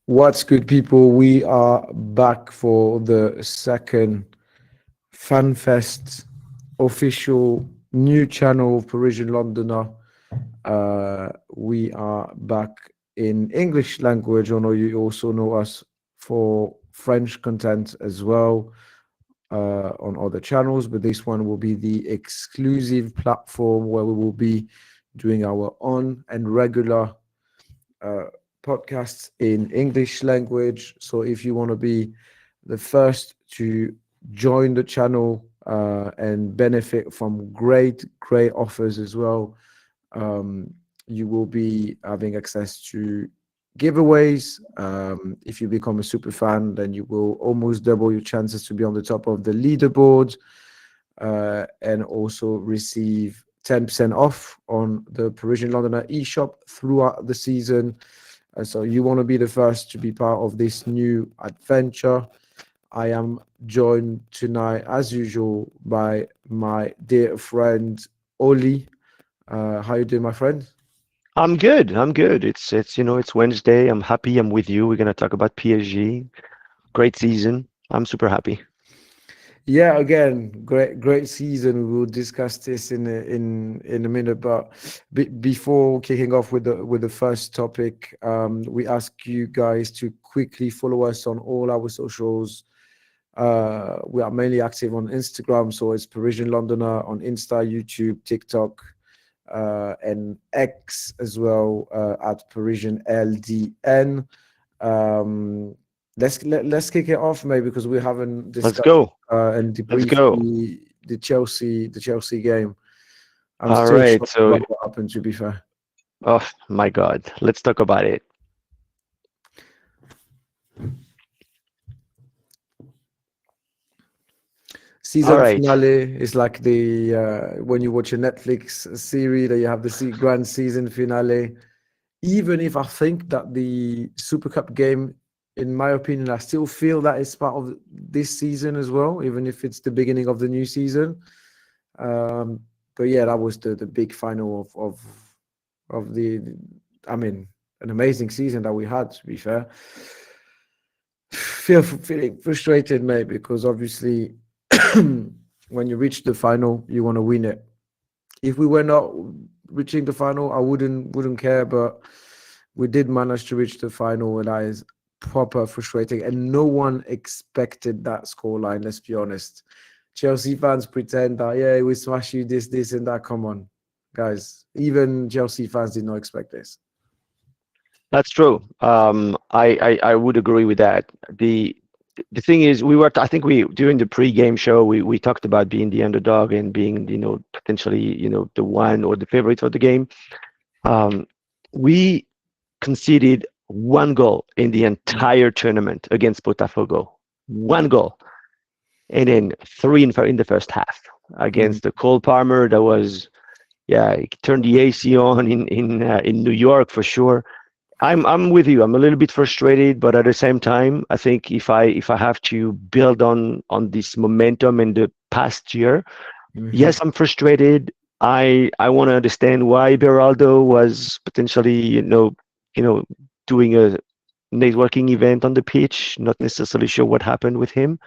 What's good, people? We are back for the second FanFest official new channel of Parisian Londoner. We are back in English language. I know you also know us for French content as well on other channels, but this one will be the exclusive platform where we will be doing our on and regular uh, podcasts in English language. So if you want to be the first to join the channel and benefit from great offers as well, um, you will be having access to giveaways. If you become a super fan, then you will almost double your chances to be on the top of the leaderboard and also receive 10% off on the Parisian Londoner eShop throughout the season. So you want to be the first to be part of this new adventure. I am joined tonight, as usual, by my dear friend Oli. How you doing, my friend? I'm good. I'm good. It's Wednesday. I'm happy. I'm with you. We're gonna talk about PSG. Great season. I'm super happy. Yeah, again, great season. We will discuss this in a minute, but before kicking off with the first topic, we ask you guys to quickly follow us on all our socials. We are mainly active on Instagram, so it's Parisian Londoner on Insta, YouTube, TikTok, and X as well at Parisian LDN. Um, let's kick it off, maybe, because we haven't Let's discussed go. and Let's debriefed go. the Chelsea game. I'm All still right. shocked So, about what happened. To be fair, oh my God. Let's talk about it. All season right. finale is like the when you watch a Netflix series that you have the grand season finale. Even if I think that the Super Cup game, in my opinion, I still feel that it's part of this season as well, even if it's the beginning of the new season. Um, but yeah, that was the big final of the. I mean, an amazing season that we had. To be fair, feeling frustrated, mate, because obviously, when you reach the final, you want to win it. If we were not reaching the final, I wouldn't care, but we did manage to reach the final, and that is proper frustrating. And no one expected that scoreline. Let's be honest. Chelsea fans pretend that yeah, we smash you this, and that. Come on, guys. Even Chelsea fans did not expect this. That's true. I would agree with that. The thing is, I think we during the pre-game show we talked about being the underdog and being potentially the one or the favorite for the game. Um, we conceded one goal in the entire tournament against Botafogo. One goal, and then three in the first half Mm. against the Cole Palmer. That was, yeah, he turned the AC on in New York for sure. I'm with you. I'm a little bit frustrated, but at the same time, I think if I have to build on this momentum in the past year, Mhm. yes, I'm frustrated. I want to understand why Beraldo was potentially you know doing a networking event on the pitch. Not necessarily sure what happened with him.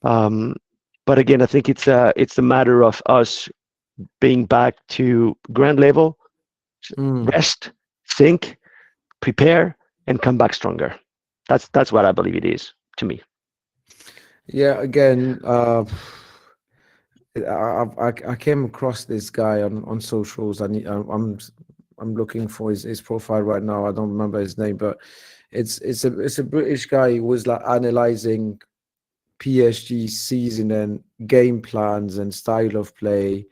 Um, but again, I think it's a matter of us being back to ground level, Mm. rest, think, prepare, and come back stronger. That's what I believe it is to me. Yeah, again, I came across this guy on socials, and I'm looking for his profile right now. I don't remember his name, but it's a British guy who was like analyzing PSG season and game plans and style of play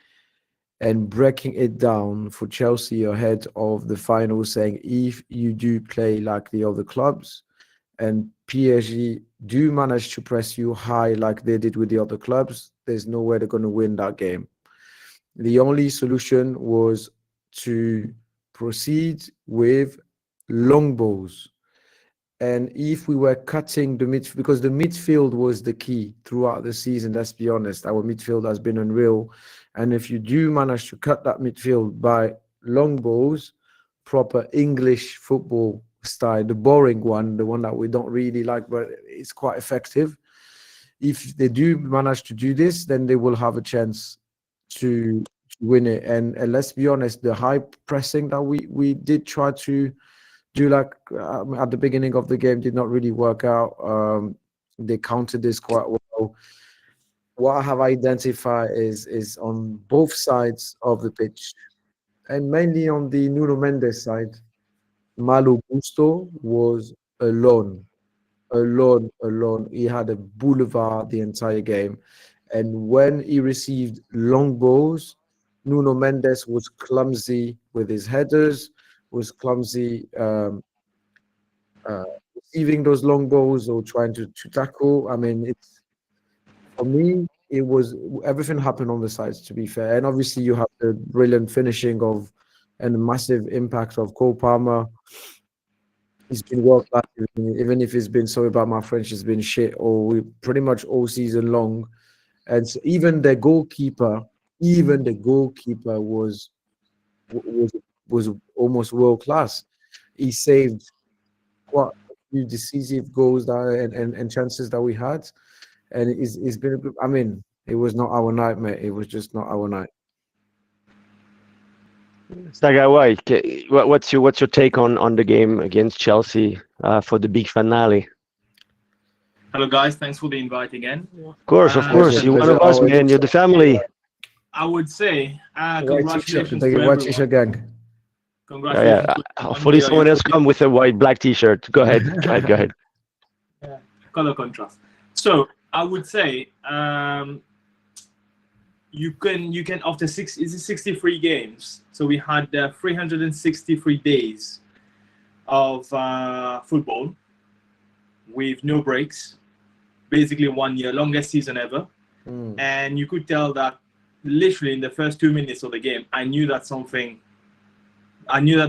and breaking it down for Chelsea ahead of the final, saying if you do play like the other clubs and PSG do manage to press you high like they did with the other clubs, there's no way they're going to win that game. The only solution was to proceed with long balls. And if we were cutting the midfield, because the midfield was the key throughout the season, let's be honest, our midfield has been unreal. And if you do manage to cut that midfield by long balls, proper English football style, the boring one, the one that we don't really like, but it's quite effective. If they do manage to do this, then they will have a chance to win it. And let's be honest, the high pressing that we did try to do, like at the beginning of the game, did not really work out. They countered this quite well. What I have identified is on both sides of the pitch, and mainly on the Nuno Mendes side, Malo Gusto was alone, alone. He had a boulevard the entire game. And when he received long balls, Nuno Mendes was clumsy with his headers, was clumsy uh, receiving those long balls or trying to tackle. I mean, it's for me, it was everything happened on the sides, to be fair. And obviously, you have the brilliant finishing of and the massive impact of Cole Palmer. He's been world class, even if it's been, sorry about my French, it's been shit all pretty much all season long. And so even the goalkeeper was was almost world class. He saved quite a few decisive goals that and chances that we had, and it's been a good. I mean, it was not our night, mate. It was just not our night. Sagawa, what's your take on the game against Chelsea for the big finale? Hello, guys. Thanks for the invite again. Of course, Pleasure, you're one of pleasure. us, man. You're the family. I would say White t-shirt, congratulations the to white t-shirt everyone. gang. Congratulations. Yeah. to Hopefully, everyone. someone else come with a white black T-shirt. Go ahead. Go ahead. Color contrast. So I would say you can after 63 games. So we had 363 days of football with no breaks, basically 1 year, longest season ever. And you could tell that literally in the first 2 minutes of the game, I knew that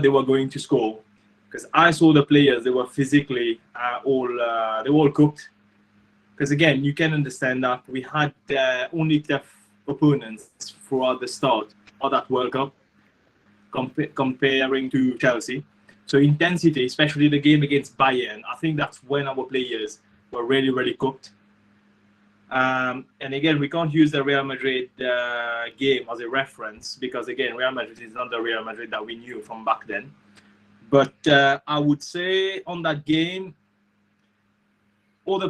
they were going to score because I saw the players. They were physically they were all cooked. Because again, you can understand that we had only tough opponents throughout the start of that World Cup, comparing to Chelsea. So intensity, especially the game against Bayern, I think that's when our players were really, really cooked. And again, we can't use the Real Madrid game as a reference because again, Real Madrid is not the Real Madrid that we knew from back then. But I would say on that game, all the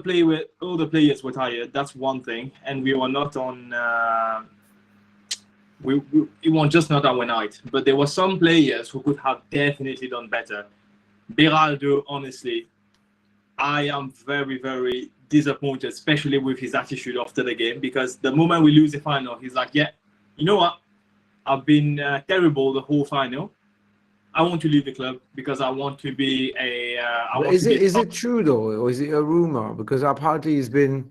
players were tired. That's one thing, and we were not on. It was just not our night. But there were some players who could have definitely done better. Beraldo, honestly, I am very, very disappointed, especially with his attitude after the game, because the moment we lose the final, he's like, yeah, you know what? I've been terrible the whole final. I want to leave the club because I want to be a. Is it true though, or is it a rumor? Because apparently he's been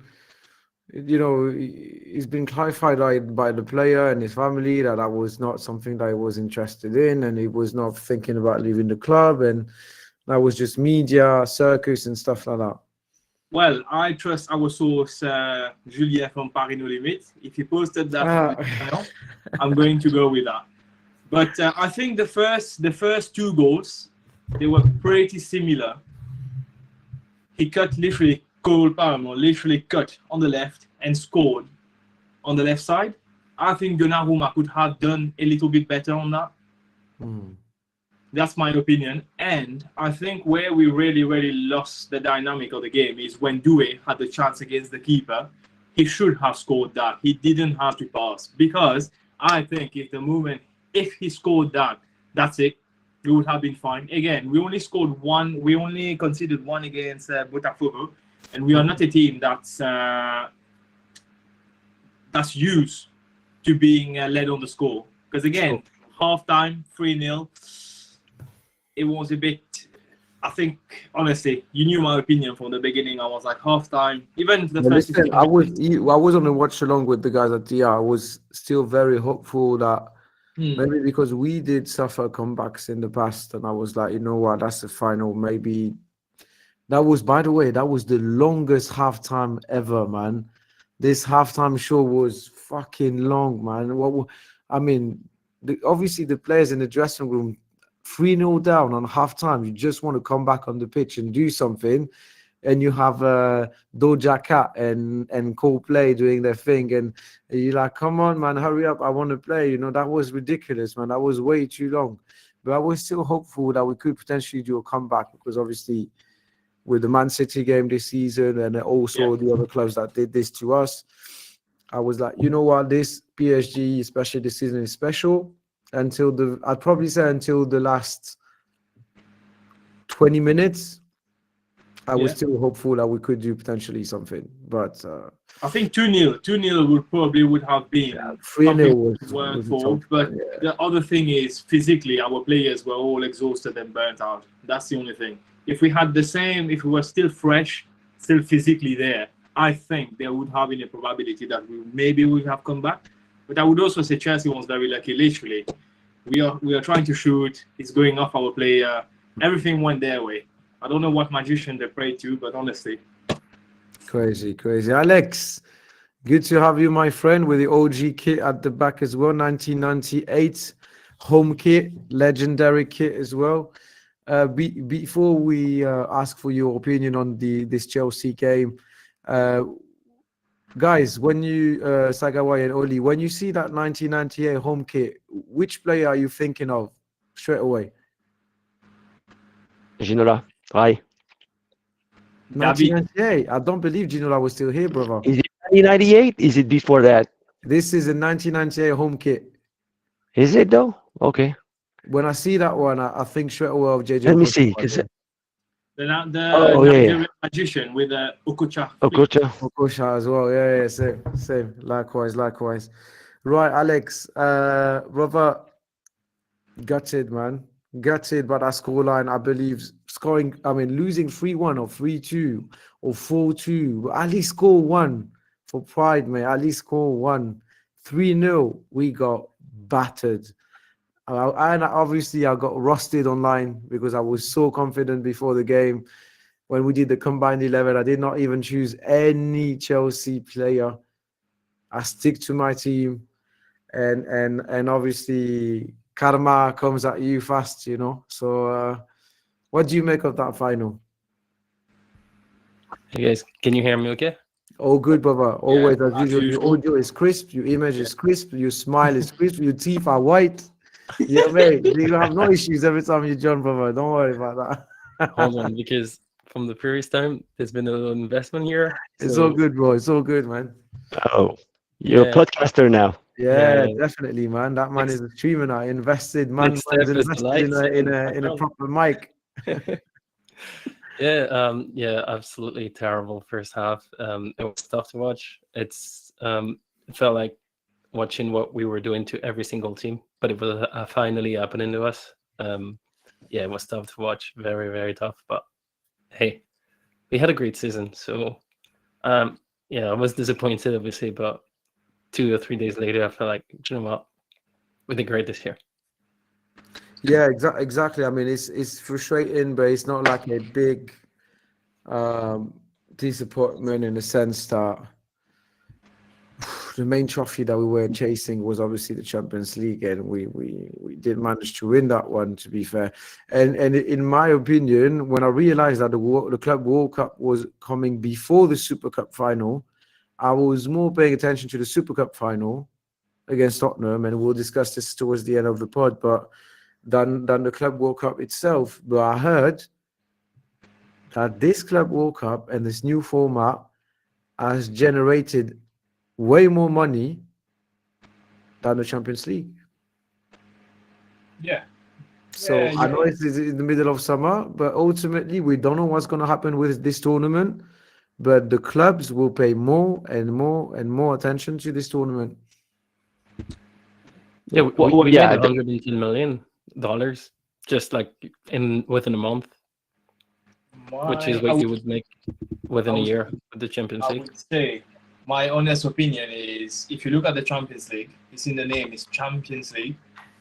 clarified by the player and his family that was not something that he was interested in, and he was not thinking about leaving the club, and that was just media circus and stuff like that. Well, I trust our source, Julien from Paris No Limit. If he posted that, I'm going to go with that. But I think the first two goals, they were pretty similar. He cut literally, Cole Palmer literally cut on the left and scored on the left side. I think Donnarumma could have done a little bit better on that. That's my opinion. And I think where we really, really lost the dynamic of the game is when Doué had the chance against the keeper. He should have scored that. He didn't have to pass, because I think if he scored that, that's it. We would have been fine. Again, we only scored one. We only conceded one against Botafogo, and we are not a team that's used to being led on the score. Because again, half-time, 3-0, it was a bit. I think, honestly, you knew my opinion from the beginning. I was like, half-time, even the first. Listen, I was on a watch along with the guys at DR. I was still very hopeful that. Maybe because we did suffer comebacks in the past, and I was like, you know what, that's the final. Maybe that was, by the way, that was the longest halftime ever, man. This halftime show was fucking long, man. I mean, obviously the players in the dressing room 3-0 down on halftime. You just want to come back on the pitch and do something. And you have Doja Cat and Coldplay doing their thing. And you're like, come on, man, hurry up. I want to play. You know, that was ridiculous, man. That was way too long. But I was still hopeful that we could potentially do a comeback because obviously with the Man City game this season and also the other clubs that did this to us, I was like, you know what, this PSG, especially this season, is special until I'd probably say until the last 20 minutes. I was still hopeful that we could do potentially something, but I think 2-0 would have been 3-0 work was for. But the other thing is physically, our players were all exhausted and burnt out. That's the only thing. If we had the same, if we were still fresh, still physically there, I think there would have been a probability that we would have come back. But I would also say Chelsea was very lucky. Literally, we are trying to shoot. It's going off our player. Everything went their way. I don't know what magician they prayed to, but honestly, crazy. Alex, good to have you, my friend, with the OG kit at the back as well. 1998 home kit, legendary kit as well. Before we ask for your opinion on this Chelsea game, guys, when you Sagawai and Oli, when you see that 1998 home kit, which player are you thinking of straight away? Ginola. Hi. 1998. I don't believe Ginola was still here, brother. Is it 1998? Is it before that? This is a 1998 home kit. Is it though? Okay. When I see that one, I think straight away of JJ. Let me see. the Nigerian magician with Okocha. Okocha as well. Yeah, same. Likewise. Right, Alex, brother, gutted, man. Gutted by that scoreline. I believe losing 3-1 or 3-2 or 4-2, but at least score one for pride, mate. At least score one. 3-0, we got battered. And obviously, I got rusted online because I was so confident before the game. When we did the combined 11, I did not even choose any Chelsea player. I stick to my team, and obviously karma comes at you fast, you know. So, what do you make of that final? Hey guys, can you hear me? Okay. All good, brother. Always as usual. Your usual. audio is crisp. Your image is crisp. Your smile is crisp. Your teeth are white. Yeah, mate. You have no issues every time you join, brother. Don't worry about that. Hold on, because from the previous time, there's been a little investment here. It's so- all good, bro. It's all good, man. Oh, you're a podcaster now. Yeah, Yeah. definitely, man. That man is a streamer now. Invested, man. Next Man's step is the invested lights in and a proper mic. Yeah, absolutely terrible first half. It was tough to watch. It felt like watching what we were doing to every single team, but it was finally happening to us. Yeah, it was tough to watch. Very, very tough. But hey, we had a great season. So yeah, I was disappointed, obviously, but 2 or 3 days later, I felt like, you know what, we did great this year. Yeah, exactly. I mean, it's frustrating, but it's not like a big disappointment in the sense that the main trophy that we were chasing was obviously the Champions League, and we did manage to win that one, to be fair. And in my opinion, when I realized that the Club World Cup was coming before the Super Cup final, I was more paying attention to the Super Cup final against Tottenham, and we'll discuss this towards the end of the pod, but than the Club World Cup itself. But I heard that this Club World Cup and this new format has generated way more money than the Champions League. Yeah. So Yeah, I know it's in the middle of summer, but ultimately we don't know what's going to happen with this tournament. But the clubs will pay more and more and more attention to this tournament. Yeah, Well, we yeah, made $118 million just like within a month, which is what you would make within a year with the Champions I League. would say my honest opinion is, if you look at the Champions League, it's in the name, it's Champions League.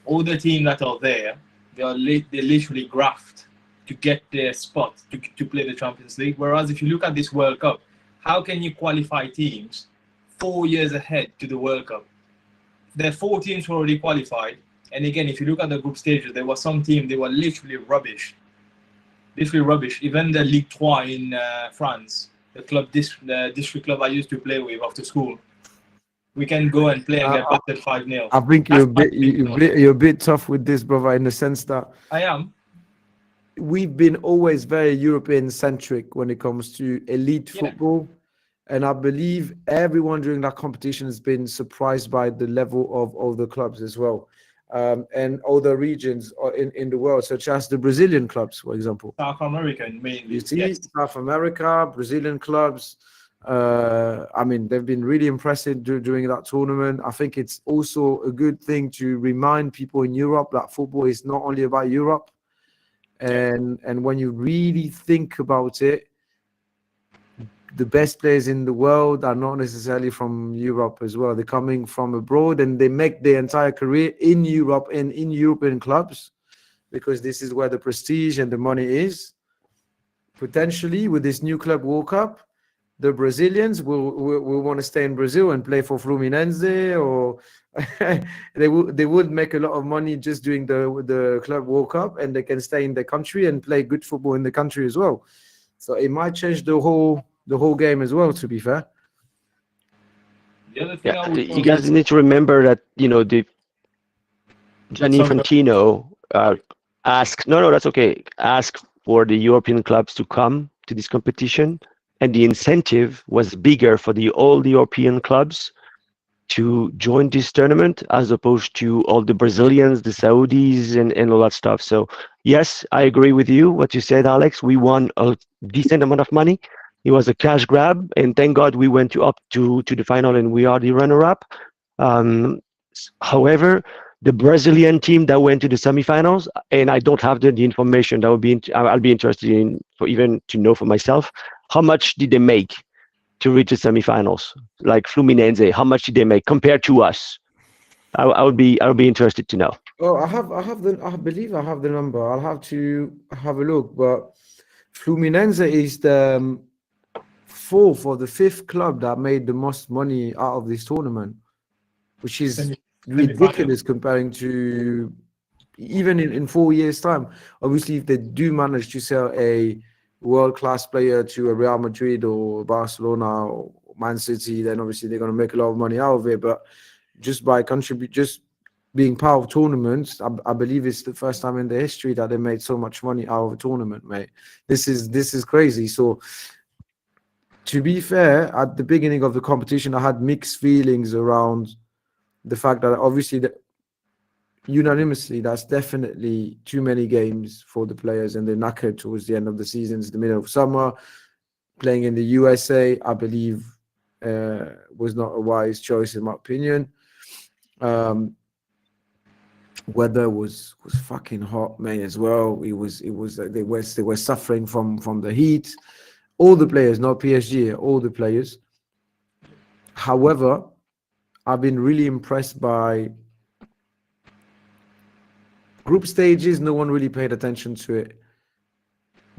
All the teams that are there, they literally graft to get their spot to play the Champions League. Whereas if you look at this World Cup, how can you qualify teams 4 years ahead to the World Cup? There are 4 teams who already qualified. And again, if you look at the group stages, there was some team, they were literally rubbish. Literally rubbish. Even the Ligue 3 in France, the district club I used to play with after school, we can go and play and get battered 5-0. I think you're a bit tough with this, brother, in the sense that I am. we've been always very European centric when it comes to elite football. And I believe everyone during that competition has been surprised by the level of all the clubs as well. And other regions in the world, such as the Brazilian clubs, for example. South American mainly. You see, South America, Brazilian clubs. I mean, they've been really impressive during that tournament. I think it's also a good thing to remind people in Europe that football is not only about Europe. And when you really think about it, the best players in the world are not necessarily from Europe as well. They're coming from abroad and they make their entire career in Europe and in European clubs because this is where the prestige and the money is. Potentially, with this new club World Cup, the Brazilians will want to stay in Brazil and play for Fluminense, or they would make a lot of money just doing the club World Cup, and they can stay in their country and play good football in the country as well. So it might change the whole game as well, to be fair. The other thing you guys need to remember that, you know, the Gianni Infantino asked for the European clubs to come to this competition, and the incentive was bigger for all the European clubs to join this tournament as opposed to all the Brazilians, the Saudis, and all that stuff. So yes, I agree with you what you said, Alex. We won a decent amount of money. It was a cash grab, and thank God we went up to the final, and we are the runner-up. However, the Brazilian team that went to the semifinals, and I don't have the information. I'll be interested in even to know for myself. How much did they make to reach the semifinals? Like Fluminense, how much did they make compared to us? I'll be interested to know. Oh, I believe I have the number. I'll have to have a look. But Fluminense is the fourth or the fifth club that made the most money out of this tournament, which is ridiculous comparing to even in 4 years' time. Obviously, if they do manage to sell a world-class player to a Real Madrid or Barcelona or Man City, then obviously they're going to make a lot of money out of it. But just by just being part of tournaments, I believe it's the first time in the history that they made so much money out of a tournament, mate. This is crazy. So to be fair, at the beginning of the competition, I had mixed feelings around the fact that obviously unanimously, that's definitely too many games for the players, and they're knackered towards the end of the season. It's the middle of summer. Playing in the USA, I believe, was not a wise choice in my opinion. Weather was fucking hot, man, as well. It was like they were suffering from the heat. All the players, not PSG, all the players. However, I've been really impressed by group stages. No one really paid attention to it.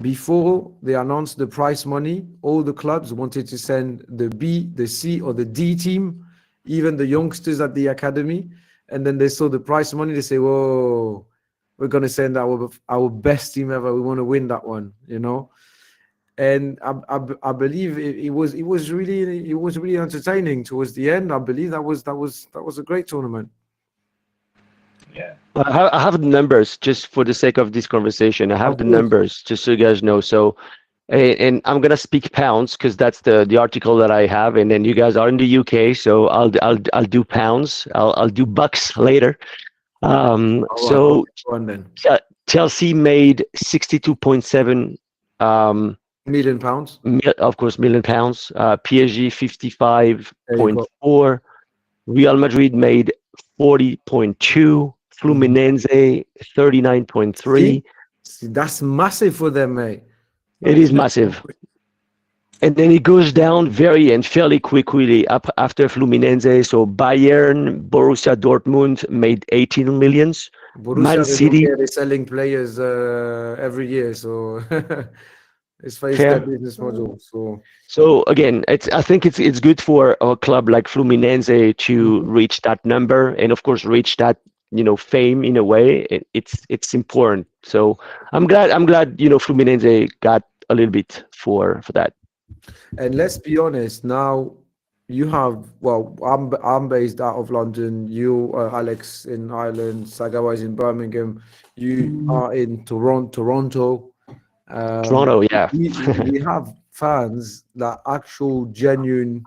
Before they announced the prize money, all the clubs wanted to send the B, the C, or the D team, even the youngsters at the academy. And then they saw the prize money. They say, "Whoa, we're gonna send our best team ever. We want to win that one," you know. And I believe it was really entertaining towards the end. I believe that was a great tournament. Yeah. I have the numbers just for the sake of this conversation. I have the numbers just so you guys know. So, and I'm gonna speak pounds because that's the article that I have. And then you guys are in the UK, so I'll do pounds. I'll do bucks later. So Chelsea made 62.7 million pounds. Of course, million pounds. PSG 55.4. Real Madrid made 40.2. Fluminense 39.3. That's massive for them, mate. It is massive. And then it goes down fairly quickly up after Fluminense. So Bayern, Borussia Dortmund made 18 millions. Man City, they're selling players every year, so it's their business model. So again, I think it's good for a club like Fluminense to reach that number, and of course reach that fame in a way. It's important. So I'm glad Fluminense got a little bit for that. And let's be honest, now you have, well, I'm based out of London. You, Alex, in Ireland. Sagawa is in Birmingham. You are in Toronto. Toronto, yeah. We have fans that are actual genuine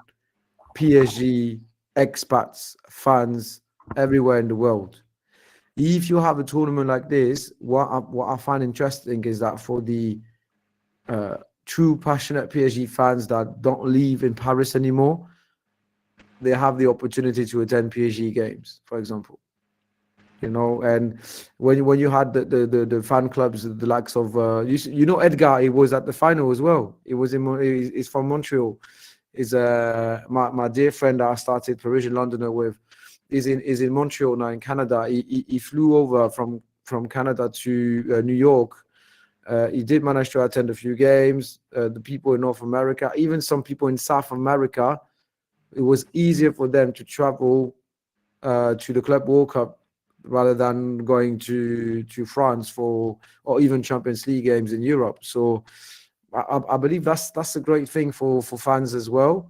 PSG expats, fans everywhere in the world. If you have a tournament like this, what I find interesting is that for the true passionate PSG fans that don't live in Paris anymore, they have the opportunity to attend PSG games, for example. And when you had the fan clubs, the likes of Edgar, he was at the final as well. He's from Montreal. Is my dear friend that I started Parisian Londoner with is in Montreal now in Canada. He flew over from Canada to New York. He did manage to attend a few games. The people in North America, even some people in South America, it was easier for them to travel to the Club World Cup rather than going to France or even Champions League games in Europe. So I believe that's a great thing for fans as well,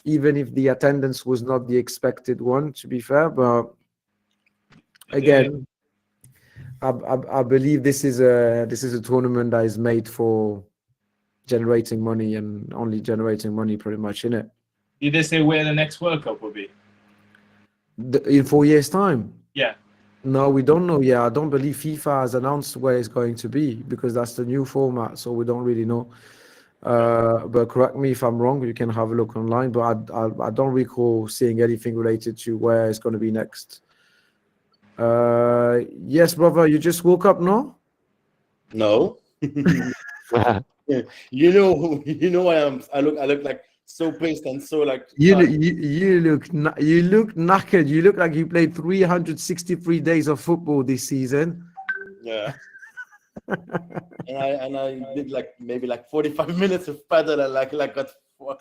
even if the attendance was not the expected one, to be fair. But again, I believe this is a tournament that is made for generating money and only generating money pretty much in it. Did they say where the next World Cup will be? In 4 years' time? Yeah. No, we don't know yet. I don't believe FIFA has announced where it's going to be because that's the new format, so we don't really know. But correct me if I'm wrong. You can have a look online, but I don't recall seeing anything related to where it's going to be next. Yes, brother, you just woke up, no? No. You know I look like so pissed and so like You look knackered. You look like you played 363 days of football this season. yeah. and I did like maybe like 45 minutes of paddle and like got oh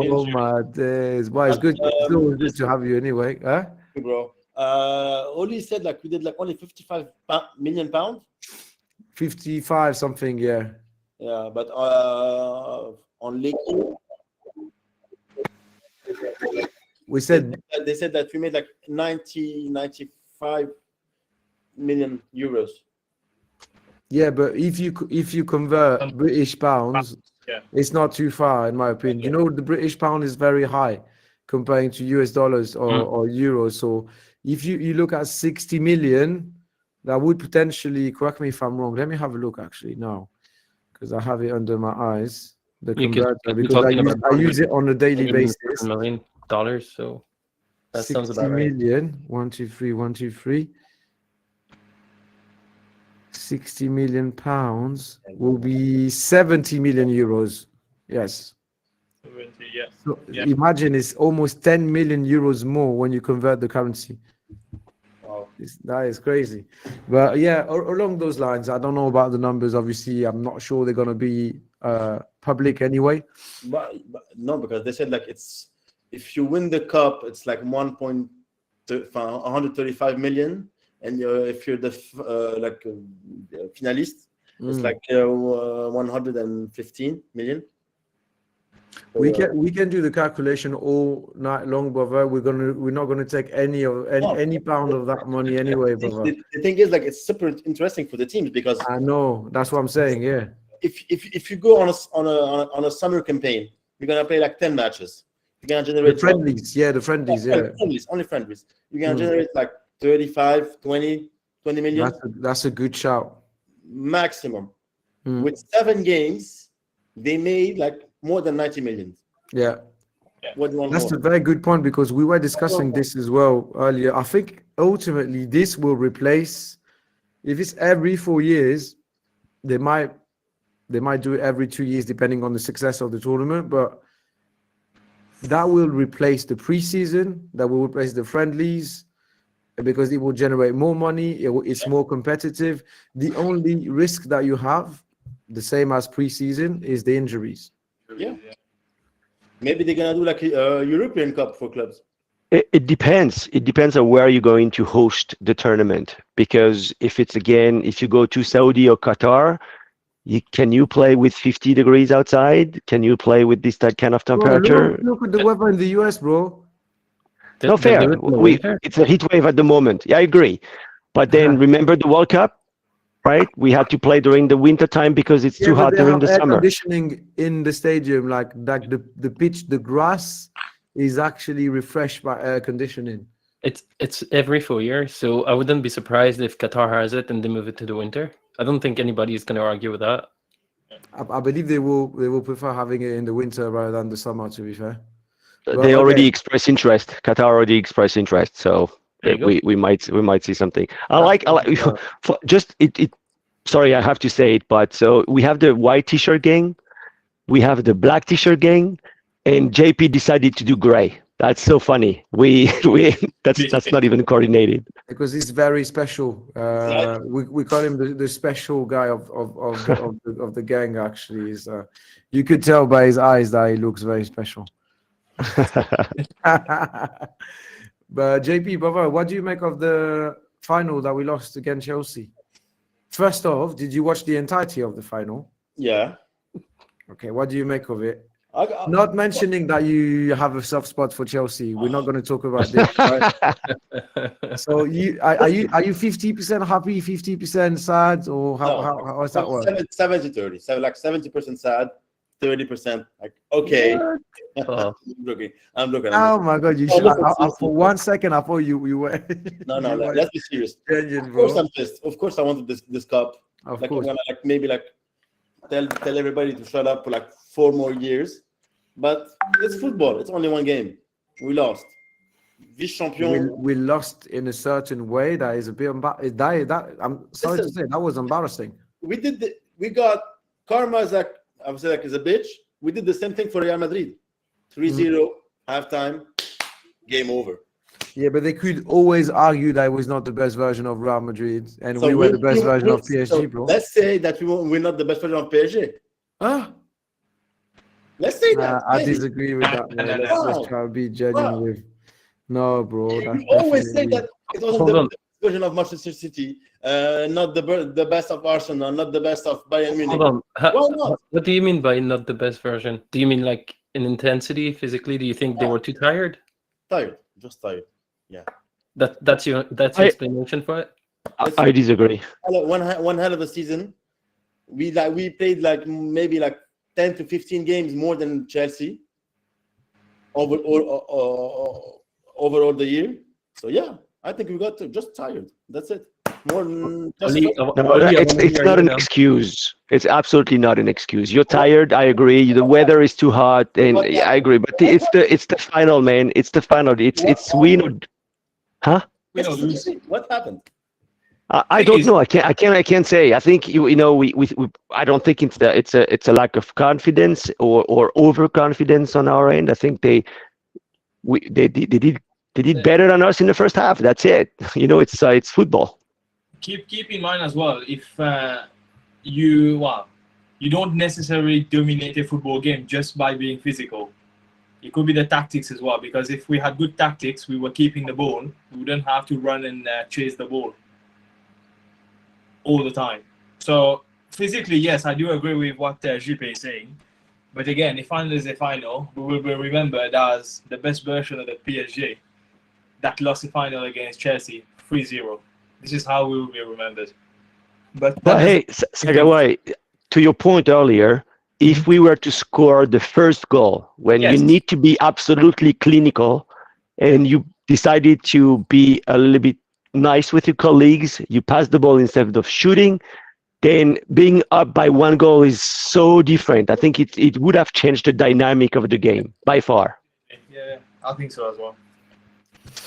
injured. my days. Well, it's good. It's always good to have you anyway. Huh? Bro. Oli said like we did like only 55 million pounds. 55 something, yeah. Yeah, but on League We said they said that we made like 95 million euros. yeah, but if you convert British pounds, it's not too far in my opinion. You know, the British pound is very high comparing to US dollars or euros. So if you look at 60 million, that would potentially, correct me if I'm wrong. Let me have a look actually now, because I have it under my eyes. The converter, because I use it on a daily basis. $1 million, so that sounds 60 about right. million. 1, 2, 3, 1, 2, 3. 60 million pounds will be 70 million euros. Yes. 70, yeah. So imagine it's almost 10 million euros more when you convert the currency. Wow. That is crazy. But yeah, along those lines, I don't know about the numbers. Obviously, I'm not sure they're going to be public anyway. But no, because they said like it's if you win the cup, it's like 135 million, and if you're the finalist, it's like 115 million. So, we can do the calculation all night long, brother. We're not gonna take any pound of that money anyway, brother. The thing is, like, it's super interesting for the teams because I know that's what I'm saying. Yeah. If you go on a summer campaign, you're gonna play like 10 matches. You're gonna generate the friendlies. Only friendlies. You're gonna generate like 35, 20 million. That's a good shout. Maximum. With 7 games, they made like more than 90 million. Yeah. What do you want That's more? a very good point because we were discussing this as well earlier. I think ultimately this will replace, if it's every 4 years, they might do it every 2 years depending on the success of the tournament, but that will replace the preseason, that will replace the friendlies, because it will generate more money. It's more competitive. The only risk that you have, the same as preseason, is the injuries. Yeah. Maybe they're gonna do like a European Cup for clubs. It depends. It depends on where you're going to host the tournament. Because if you go to Saudi or Qatar, can you play with 50 degrees outside? Can you play with that kind of Bro, temperature? look at the weather in the US, bro. No, They'll fair. do it in the winter. It's a heat wave at the moment. Yeah, I agree. But then remember the World Cup, right? We had to play during the winter time because it's too but hot they during have the air summer. conditioning in the stadium, like the pitch, the grass is actually refreshed by air conditioning. It's every 4 years, so I wouldn't be surprised if Qatar has it and they move it to the winter. I don't think anybody is going to argue with that. I believe they will prefer having it in the winter rather than the summer. To be fair, Well, They already okay. expressed interest. Qatar already expressed interest, so There you go. we might see something. I That's like for just it. Sorry, I have to say it, but so we have the white T-shirt gang, we have the black T-shirt gang, and JP decided to do gray. That's so funny. That's not even coordinated. because he's very special. We call him the special guy of the gang. Actually, is you could tell by his eyes that he looks very special. But JP, brother, what do you make of the final that we lost against Chelsea? First off, did you watch the entirety of the final? Yeah. Okay, what do you make of it? I- Not mentioning that you have a soft spot for Chelsea. We're not going to talk about this. Right? So are you 50% happy, 50% sad, or how does that work? 70-30. So like 70% sad, 30% like okay. Oh. I'm looking. Oh my God! You should. For 1 second, I thought you were. No, you were let's be serious. changing, Of course bro. I'm pissed. Of course I wanted this cup. Of Like course. I'm gonna maybe tell everybody to shut up for like 4 more years. But it's football. It's only one game. We lost. Vice champion. We lost in a certain way that is a bit embarrassing. That I'm sorry to say that was embarrassing. We got karma is like I would say like is a bitch. We did the same thing for Real Madrid. 3-0, halftime, game over. Yeah, but they could always argue that it was not the best version of Real Madrid, and So we were the best version of so PSG, bro. let's say that we're not the best version of PSG. Huh? Let's say that. I maybe. disagree with that, bro. No, no, Let's no. try to be genuine. No, bro. You always say that it wasn't Hold the on. best version of Manchester City, not the best of Arsenal, not the best of Bayern Munich. Hold on. Why not? What do you mean by not the best version? Do you mean like in intensity, physically? Do you think they were too tired? Tired, just tired. That's your explanation for it? I disagree. One hell of a season. We played like maybe like 10 to 15 games more than Chelsea overall the year. So yeah, I think we got just tired. That's it. More than just No, it's not an excuse. It's absolutely not an excuse. You're tired. I agree. The weather is too hot, and I agree. But it's the final, man. It's the final. It's win or, huh? We don't lose. What happened? I don't know. I can't say. I think we I don't think it's a lack of confidence or overconfidence on our end. I think they did better than us in the first half. That's it. It's football. Keep in mind as well, if you don't necessarily dominate a football game just by being physical. It could be the tactics as well, because if we had good tactics, we were keeping the ball, we wouldn't have to run and chase the ball all the time. So physically, yes, I do agree with what Juppé is saying. But again, the final is a final. We will be remembered as the best version of the PSG that lost the final against Chelsea 3-0. This is how we will be remembered. But hey, Sagawai, to your point earlier, if we were to score the first goal, when Yes. you need to be absolutely clinical, and you decided to be a little bit nice with your colleagues, you pass the ball instead of shooting, then being up by 1 goal is so different. I think it would have changed the dynamic of the game by far. yeah, I think so as well.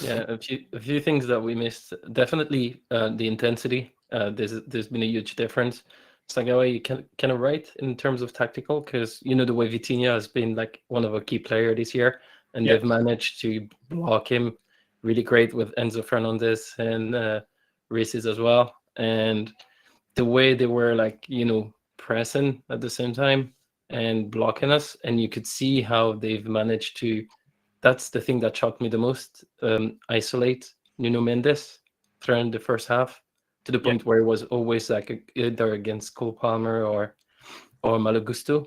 Yeah, a few things that we missed. Definitely the intensity. There's been a huge difference. Sagawa, you kind of right in terms of tactical, because the way Vitinha has been like one of a key player this year, and Yeah. they've managed to block him really great with Enzo Fernandez and Reeses as well. And the way they were like pressing at the same time and blocking us, and you could see how they've managed to that's the thing that shocked me the most. Isolate Nuno Mendes throughout the first half to the point where it was always like either against Cole Palmer or Malo Gusto.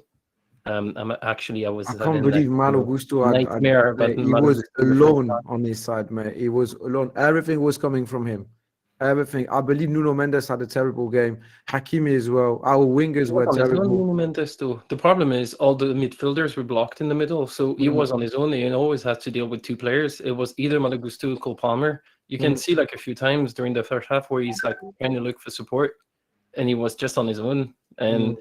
I was I can't having believe like, Malo Gusto nightmare about he Malo was Gusto the first alone half. on his side, mate. He was alone. Everything was coming from him. Everything. I believe Nuno Mendes had a terrible game. Hakimi as well. Our wingers were On his own, terrible. Nuno Mendes too. The problem is all the midfielders were blocked in the middle, so he was on his own. He always had to deal with two players. It was either Malo Gusto or Cole Palmer. You can see like a few times during the first half where he's like trying to look for support, and he was just on his own. And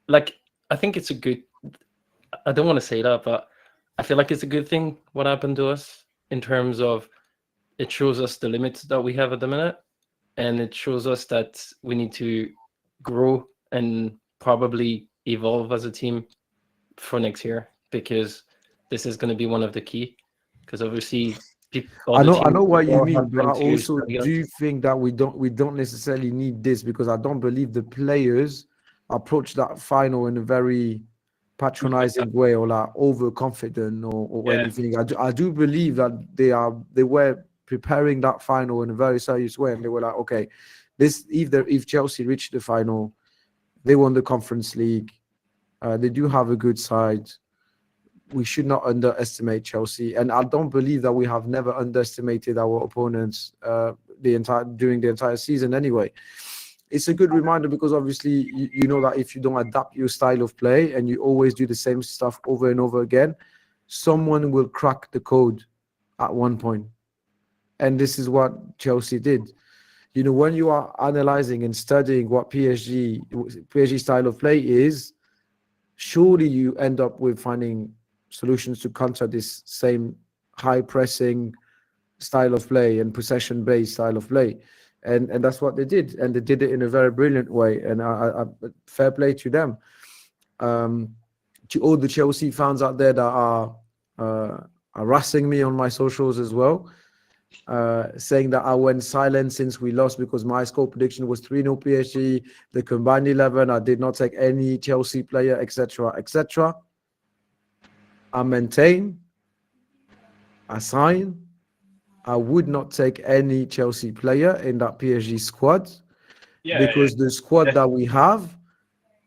like I think it's a good. I don't want to say that, but I feel like it's a good thing what happened to us in terms of it shows us the limits that we have at the minute, and it shows us that we need to grow and probably evolve as a team for next year, because this is going to be one of the key. Because obviously, I know what you mean, have but I been to also study us. do think that we don't necessarily need this, because I don't believe the players approach that final in a very patronizing way or like overconfident or anything. I do believe that they were preparing that final in a very serious way, and they were like, okay, this if Chelsea reach the final, they won the Conference League. They do have a good side. We should not underestimate Chelsea, and I don't believe that we have never underestimated our opponents during the entire season. Anyway, it's a good reminder, because obviously you know that if you don't adapt your style of play and you always do the same stuff over and over again, someone will crack the code at one point, and this is what Chelsea did. You know, when you are analyzing and studying what PSG style of play is, surely you end up with finding solutions to counter this same high pressing style of play and possession based style of play, and that's what they did, and they did it in a very brilliant way. And I fair play to them. To all the Chelsea fans out there that are harassing me on my socials as well, saying that I went silent since we lost because my score prediction was 3-0 PSG, the combined 11, I did not take any Chelsea player, etc., etc. I maintain, I sign, I would not take any Chelsea player in that PSG squad, because the squad that we have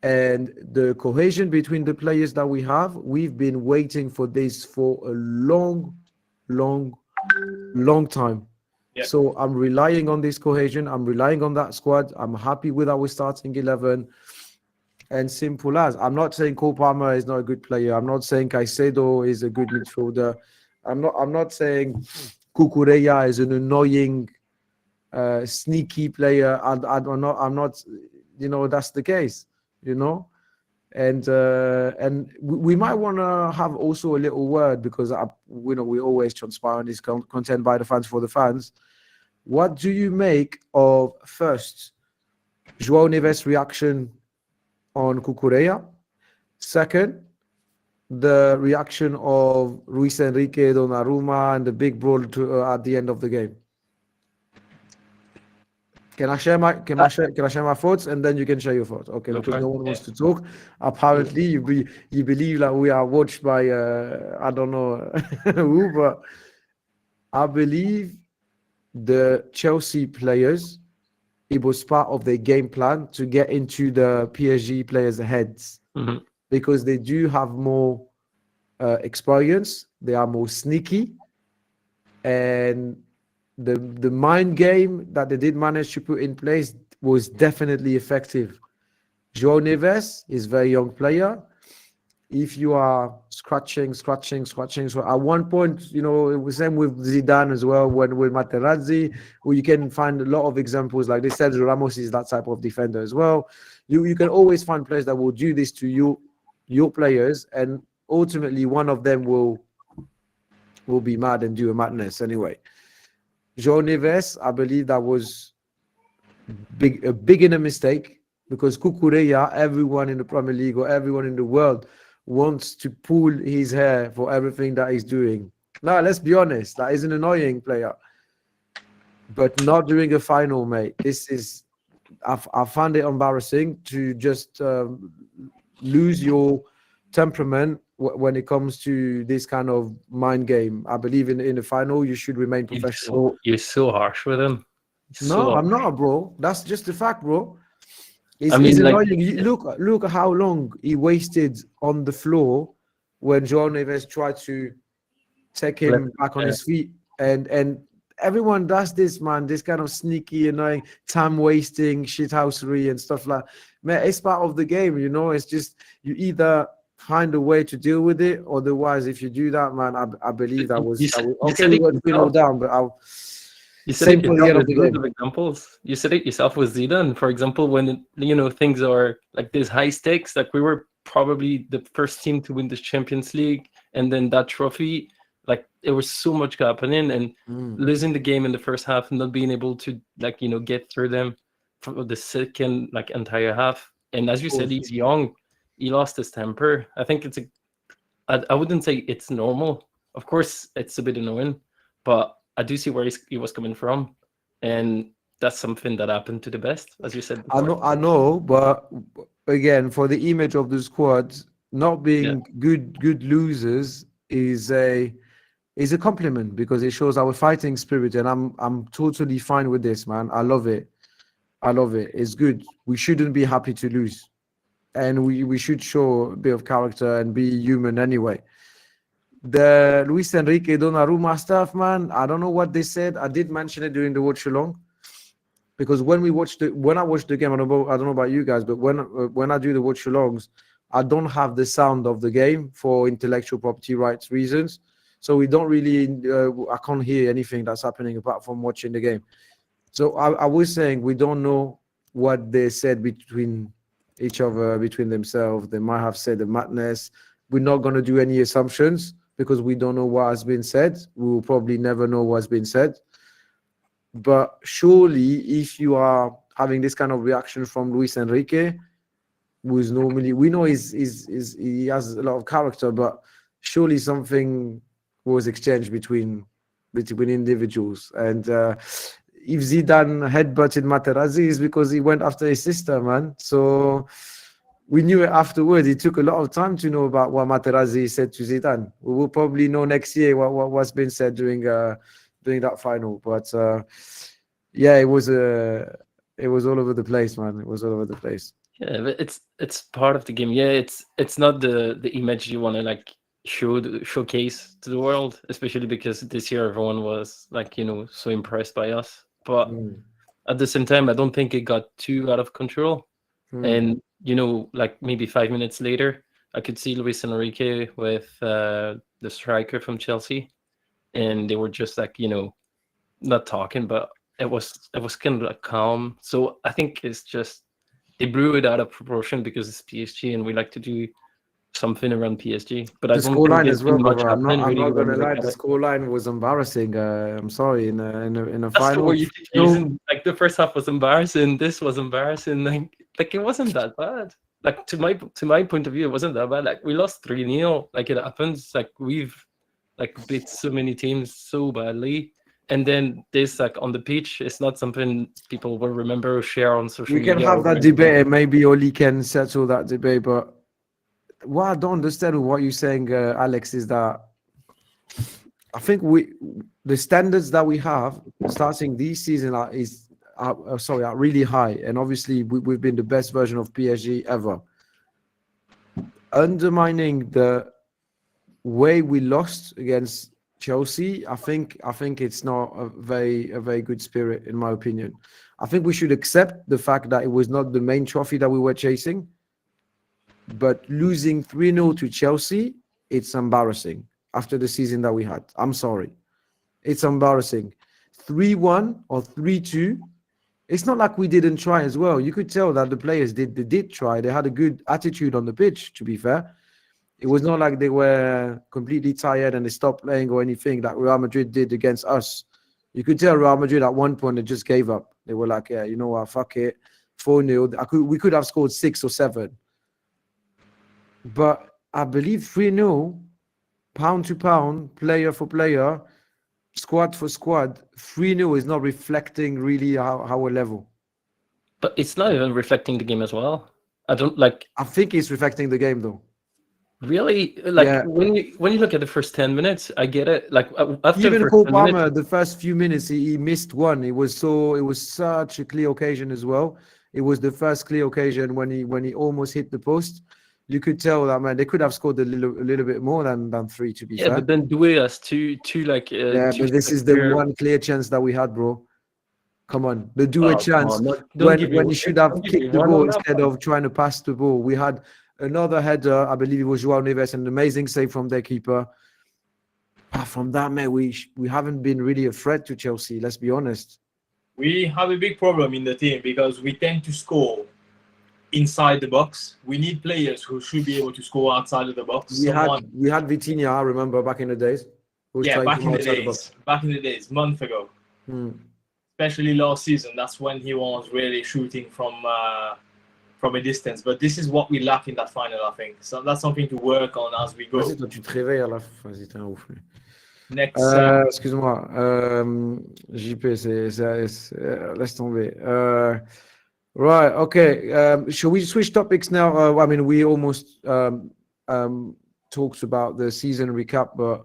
and the cohesion between the players that we have, we've been waiting for this for a long time. So I'm relying on this cohesion. I'm relying on that squad. I'm happy with our starting 11. And simple as. I'm not saying Cole Palmer is not a good player. I'm not saying Caicedo is a good midfielder. I'm not saying Cucurella is an annoying, sneaky player. I'm not. You know, that's the case. You know, and we might want to have also a little word, because we always transparent this content by the fans for the fans. What do you make of, first, João Neves' reaction on Cucurella? Second, the reaction of Luis Enrique, Donnarumma, and the big brawl at the end of the game. Can I share my thoughts, and then you can share your thoughts? Okay, because no one wants to talk. Apparently, you believe that we are watched by I don't know who, but I believe the Chelsea players, it was part of their game plan to get into the PSG players' heads, because they do have more experience, they are more sneaky, and the mind game that they did manage to put in place was definitely effective. João Neves is a very young player. If you are scratching, at one point, you know, it was same with Zidane as well, with Materazzi, where you can find a lot of examples like this. Sergio Ramos is that type of defender as well. You can always find players that will do this to your players, and ultimately one of them will be mad and do a madness anyway. João Neves, I believe that was a beginner mistake, because Cucurella, everyone in the Premier League or everyone in the world wants to pull his hair for everything that he's doing. Now, let's be honest, that is an annoying player, but not during a final, mate. I found it embarrassing to just lose your temperament when it comes to this kind of mind game. I believe in the final, you should remain professional. You're so harsh with him. No, I'm not, bro. That's just the fact, bro. It's, I mean, it's like- annoying. Look at how long he wasted on the floor when João Neves tried to take him back on his feet, and everyone does this, man. This kind of sneaky, annoying, time wasting, shithousery and stuff like. Man, it's part of the game, you know. It's just you either find a way to deal with it, otherwise, if you do that, man, I believe that was okay. We got 3-0 down, but You said same it for the end yourself of the with game. loads of examples. You said it yourself with Zidane, for example, when things are like this high stakes. Like we were probably the first team to win the Champions League, and then that trophy. Like there was so much happening, and losing the game in the first half, and not being able to get through them for the second entire half. And as you said, he's young. He lost his temper. I think I wouldn't say it's normal. Of course, it's a bit annoying, but I do see where he was coming from, and that's something that happened to the best, as you said before. I know, but again, for the image of the squad, not being good losers is a compliment, because it shows our fighting spirit, and I'm totally fine with this, man. I love it. It's good. We shouldn't be happy to lose, and we should show a bit of character and be human anyway. The Luis Enrique Donnarumma stuff, man, I don't know what they said. I did mention it during the watch along, because when I watch the game, I don't know about you guys, but when I do the watch alongs, I don't have the sound of the game for intellectual property rights reasons. So we don't really, I can't hear anything that's happening apart from watching the game. So I was saying we don't know what they said between each other, between themselves. They might have said a madness. We're not going to do any assumptions because we don't know what has been said. We will probably never know what's been said. But surely, if you are having this kind of reaction from Luis Enrique, who is normally, we know he has a lot of character, but surely something was exchanged between individuals. And if Zidane headbutted Materazzi, is because he went after his sister, man. So we knew it afterwards. It took a lot of time to know about what Materazzi said to Zidane. We will probably know next year what's been said during that final. But yeah, it was all over the place, man. It was all over the place. Yeah, but it's part of the game. Yeah, it's not the image you want to showcase to the world, especially because this year everyone was so impressed by us. But at the same time, I don't think it got too out of control. And maybe 5 minutes later, I could see Luis Enrique with the striker from Chelsea, and they were just not talking, but it was kind of calm. So I think it's just they blew it out of proportion because it's PSG, and we like to do something around PSG. But The I don't scoreline think as well, much brother. I'm not really gonna lie. The scoreline was embarrassing. I'm sorry. In a That's the final, word you keep using. The first half was embarrassing. This was embarrassing. Like it wasn't that bad. To my point of view, it wasn't that bad. We lost 3-0. It happens. We've beat so many teams so badly. And then this, on the pitch, it's not something people will remember or share on social media. we can have that debate, and maybe Oli can settle that debate. But what I don't understand with what you're saying, Alex, is that I think the standards that we have starting this season are really high, and obviously we've been the best version of PSG ever. Undermining the way we lost against Chelsea, I think it's not a very good spirit, in my opinion. I think we should accept the fact that it was not the main trophy that we were chasing, but losing 3-0 to Chelsea, it's embarrassing after the season that we had. I'm sorry, it's embarrassing. 3-1 or 3-2, it's not like we didn't try as well. You could tell that the players did try. They had a good attitude on the pitch, to be fair. It was not like they were completely tired and they stopped playing or anything like Real Madrid did against us. You could tell Real Madrid at one point they just gave up. They were like, yeah, you know what, fuck it. 4-0. We could have scored 6 or 7. But I believe 3-0, pound to pound, player for player, squad for squad, 3-0 is not reflecting really our level. But it's not even reflecting the game as well. I don't I think it's reflecting the game though. Really, like Yeah. when you look at the first 10 minutes, I get it. Like after the Even first Cole 10 minutes, Palmer, the first few minutes, he missed one. It was such a clear occasion as well. It was the first clear occasion when he almost hit the post. You could tell that, man, they could have scored a little bit more than three, to be yeah, fair. but then Doué has two like Yeah, two but this is the clear- one clear chance that we had, bro. Come on, the Oh, Doué come chance on, don't give when me- he should have don't give me kicked the one ball on that instead one. of trying to pass the ball. We had another header, I believe it was Joao Neves, an amazing save from their keeper. Apart from that, man, we haven't been really a threat to Chelsea. Let's be honest. We have a big problem in the team because we tend to score inside the box. We need players who should be able to score outside of the box. We had Vitinha, I remember back in the days. Who was trying back to in the outside days, box. month ago, especially last season. That's when he was really shooting from a distance. But this is what we lack in that final, I think. So that's something to work on as we go. Vas-y, toi, tu te réveilles à la fin. Vas-y, t'es un ouf, lui. Next, Excuse-moi, JP, laisse tomber. Right, okay. Shall we switch topics now? I mean, we almost talked about the season recap, but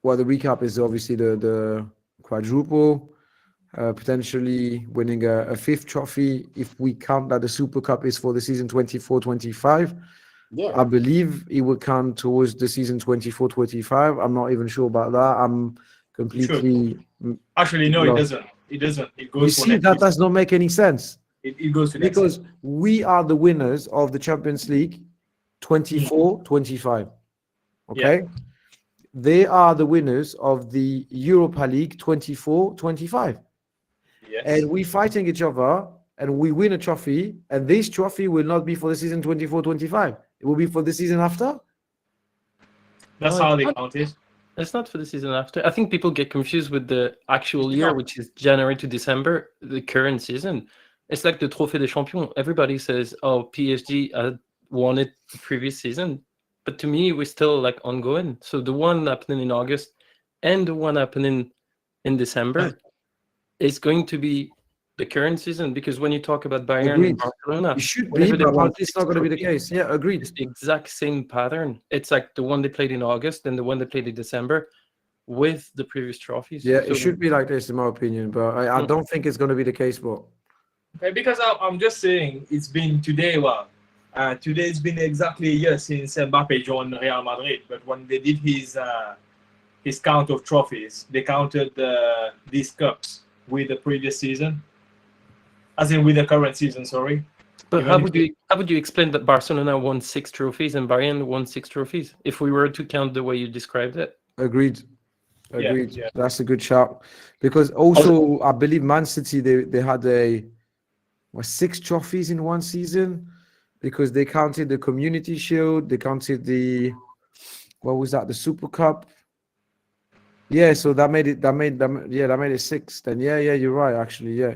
well, the recap is obviously the quadruple, potentially winning a fifth trophy if we count that the Super Cup is for the season 24-25. Yeah. I believe it would count towards the season 24-25. I'm not even sure about that. I'm completely. actually, no, No. it doesn't. It doesn't. It You goes for see, next that season. does not make any sense It goes to next because season. we are the winners of the Champions League 24-25. Okay. They are the winners of the Europa League 24-25. Yes. And we fighting each other and we win a trophy, and this trophy will not be for the season 24-25. It will be for the season after. That's No, how it's they not. count it. It's not for the season after. I think people get confused with the actual It's year, not. which is January to December, the current season. It's like the Trophée des Champions. Everybody says, "Oh, PSG won it the previous season," but to me, we're still like ongoing. So the one happening in August and the one happening in December is going to be the current season, because when you talk about Bayern Agreed. and Barcelona, It should be, whenever they but won apparently it's not six going to be the trophies, case. Yeah, agreed. it's the exact same pattern. It's like the one they played in August and the one they played in December with the previous trophies. Yeah, So- it should be like this, in my opinion. But I don't think it's going to be the case. But Okay, because I'm just saying it's been today. Well, today it's been exactly a year since Mbappe joined Real Madrid. But when they did his count of trophies, they counted these cups with the previous season, as in with the current season. Sorry. But Even how if would you explain that Barcelona won 6 trophies and Bayern won 6 trophies if we were to count the way you described it? agreed. Yeah, Agreed. yeah. That's a good shout. Because also, I believe Man City, they had 6 trophies in one season because they counted the Community Shield, they counted what was that? The Super Cup. Yeah, so that made it 6. Then yeah, you're right. Actually, yeah.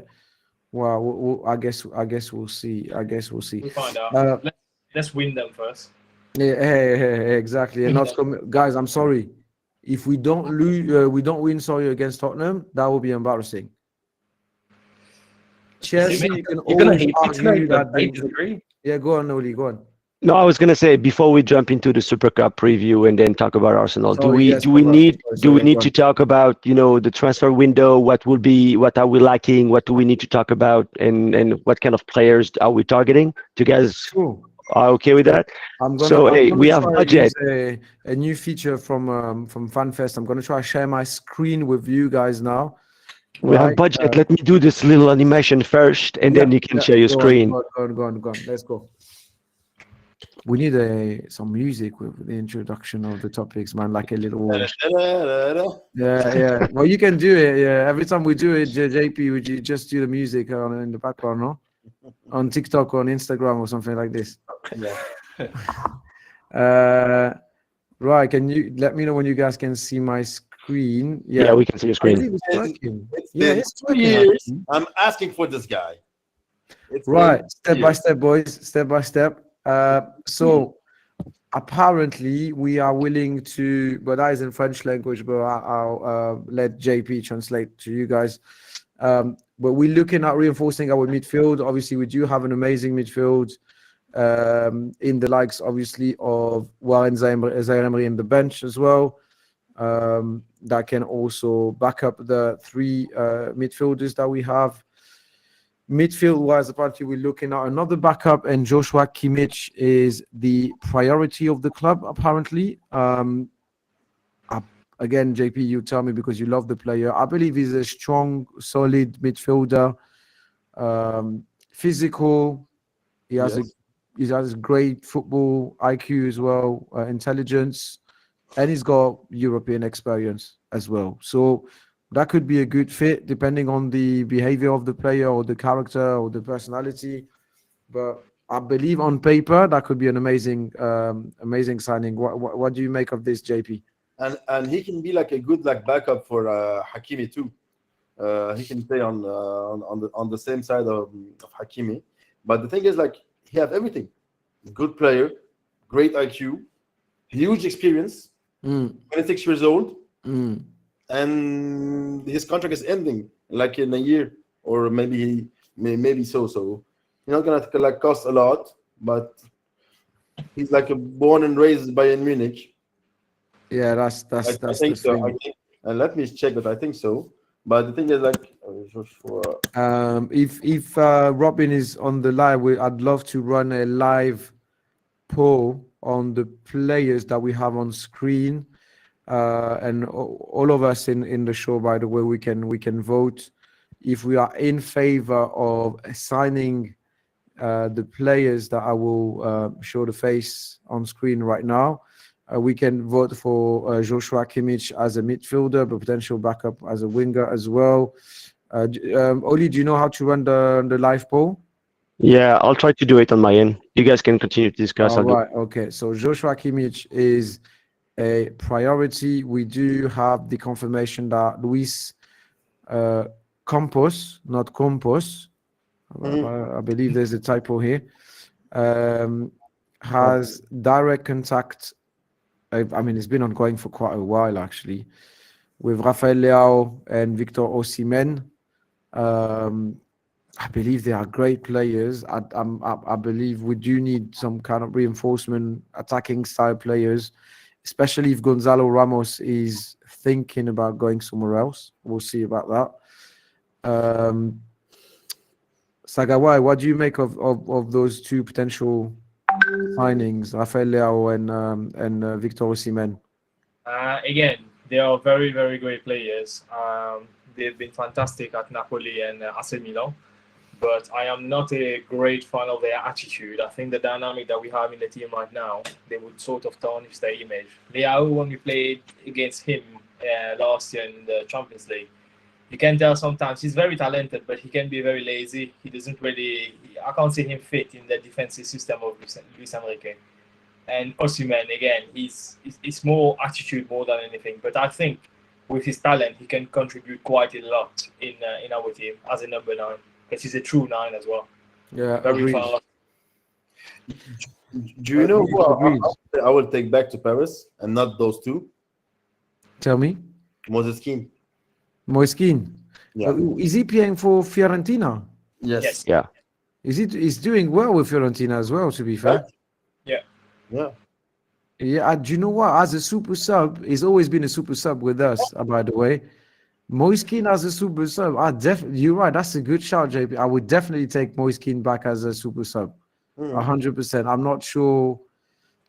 Well, I guess we'll see. We'll find out. Uh, Let's win them first. Yeah, hey, exactly. And not guys, I'm sorry. If we don't lose, we don't win. Sorry, against Tottenham, that will be embarrassing. Chelsea, you can You're gonna always hate me argue tonight, that but I they. disagree. Yeah, go on, Oli, go on. No, I was gonna say before we jump into the Super Cup preview and then talk about Arsenal, Sorry, yes, do we Papa. need Sorry, go to on. talk about the transfer window? What are we lacking? What do we need to talk about? And what kind of players are we targeting? Do you guys Sure. are okay with that? I'm Hey, gonna we have try to budget. use a new feature from FanFest. I'm gonna try to share my screen with you guys now. We have Right, budget. Let me do this little animation first, and then you can share your go on, screen. Go on. Let's go. We need some music with the introduction of the topics, man. Like a little. Yeah. Well, you can do it. Yeah. Every time we do it, JP, would you just do the music in the background, no? On TikTok or on Instagram or something like this. Right. Can you let me know when you guys can see my screen? Yeah, we can see your I screen. believe it's working. It's Yeah, been it's 2 working. years. actually. I'm asking for this guy. It's been Right, 2 step by years. step, boys, step by step. So apparently we are willing to, but that is in French language, but I'll let JP translate to you guys. But we're looking at reinforcing our midfield. Obviously, we do have an amazing midfield. in the likes, obviously, of Warren Zaire-Emery in the bench as well. That can also back up the three midfielders that we have. Midfield-wise, apparently, we're looking at another backup, and Joshua Kimmich is the priority of the club, apparently. Again, JP, you tell me because you love the player. I believe he's a strong, solid midfielder, physical. He has great football IQ as well, intelligence, and he's got European experience as well. So that could be a good fit depending on the behavior of the player or the character or the personality. But I believe on paper that could be an amazing signing. What do you make of this, JP? And he can be like a good like backup for Hakimi too. He can play on the same side of Hakimi. But the thing is, like, he have everything. Good player, great IQ, huge experience. 26 years old, and his contract is ending like in a year, or maybe so. So he's not gonna like cost a lot, but he's like a born and raised Bayern Munich. Yeah, that's I the think so. thing. And let me check that. I think so. But the thing is, like, If Robin is on the live, I'd love to run a live poll on the players that we have on screen, and all of us in the show. By the way, we can vote if we are in favor of signing the players that I will show the face on screen right now. We can vote for Joshua Kimmich as a midfielder, but potential backup as a winger as well. Oli, do you know how to run the live poll? Yeah, I'll try to do it on my end. You guys can continue to discuss. All right, okay. So Joshua Kimmich is a priority. We do have the confirmation that Luis Campos, not Campos, I believe there's a typo here, has direct contact. I mean, it's been ongoing for quite a while, actually, with Rafael Leao and Victor Osimhen. I believe they are great players. I believe we do need some kind of reinforcement, attacking style players, especially if Gonzalo Ramos is thinking about going somewhere else. We'll see about that. Sagawai, what do you make of those two potential signings, Rafael Leao and Victor Osimhen? Again, they are very, very great players. They've been fantastic at Napoli and AC Milan, but I am not a great fan of their attitude. I think the dynamic that we have in the team right now, they would sort of tarnish their image. Leao, when we played against him last year in the Champions League, you can tell sometimes he's very talented, but he can be very lazy. He doesn't really, I can't see him fit in the defensive system of Luis Enrique. And Osimhen, again, he's more attitude more than anything. But I think with his talent, he can contribute quite a lot in our team as a number 9, because he's a true 9 as well. Yeah, Very agreed. fast. do you know who I will take back to Paris and not those two? Tell me. Moses Kean. Moise Kean. Yeah. Is he playing for Fiorentina? Yes. Yeah. He's doing well with Fiorentina as well, to be fair. Yeah. Yeah, do you know what? As a super sub, he's always been a super sub with us, by the way. Moise Kean as a super sub. You're right, that's a good shout, JP. I would definitely take Moise Kean back as a super sub. 100%. I'm not sure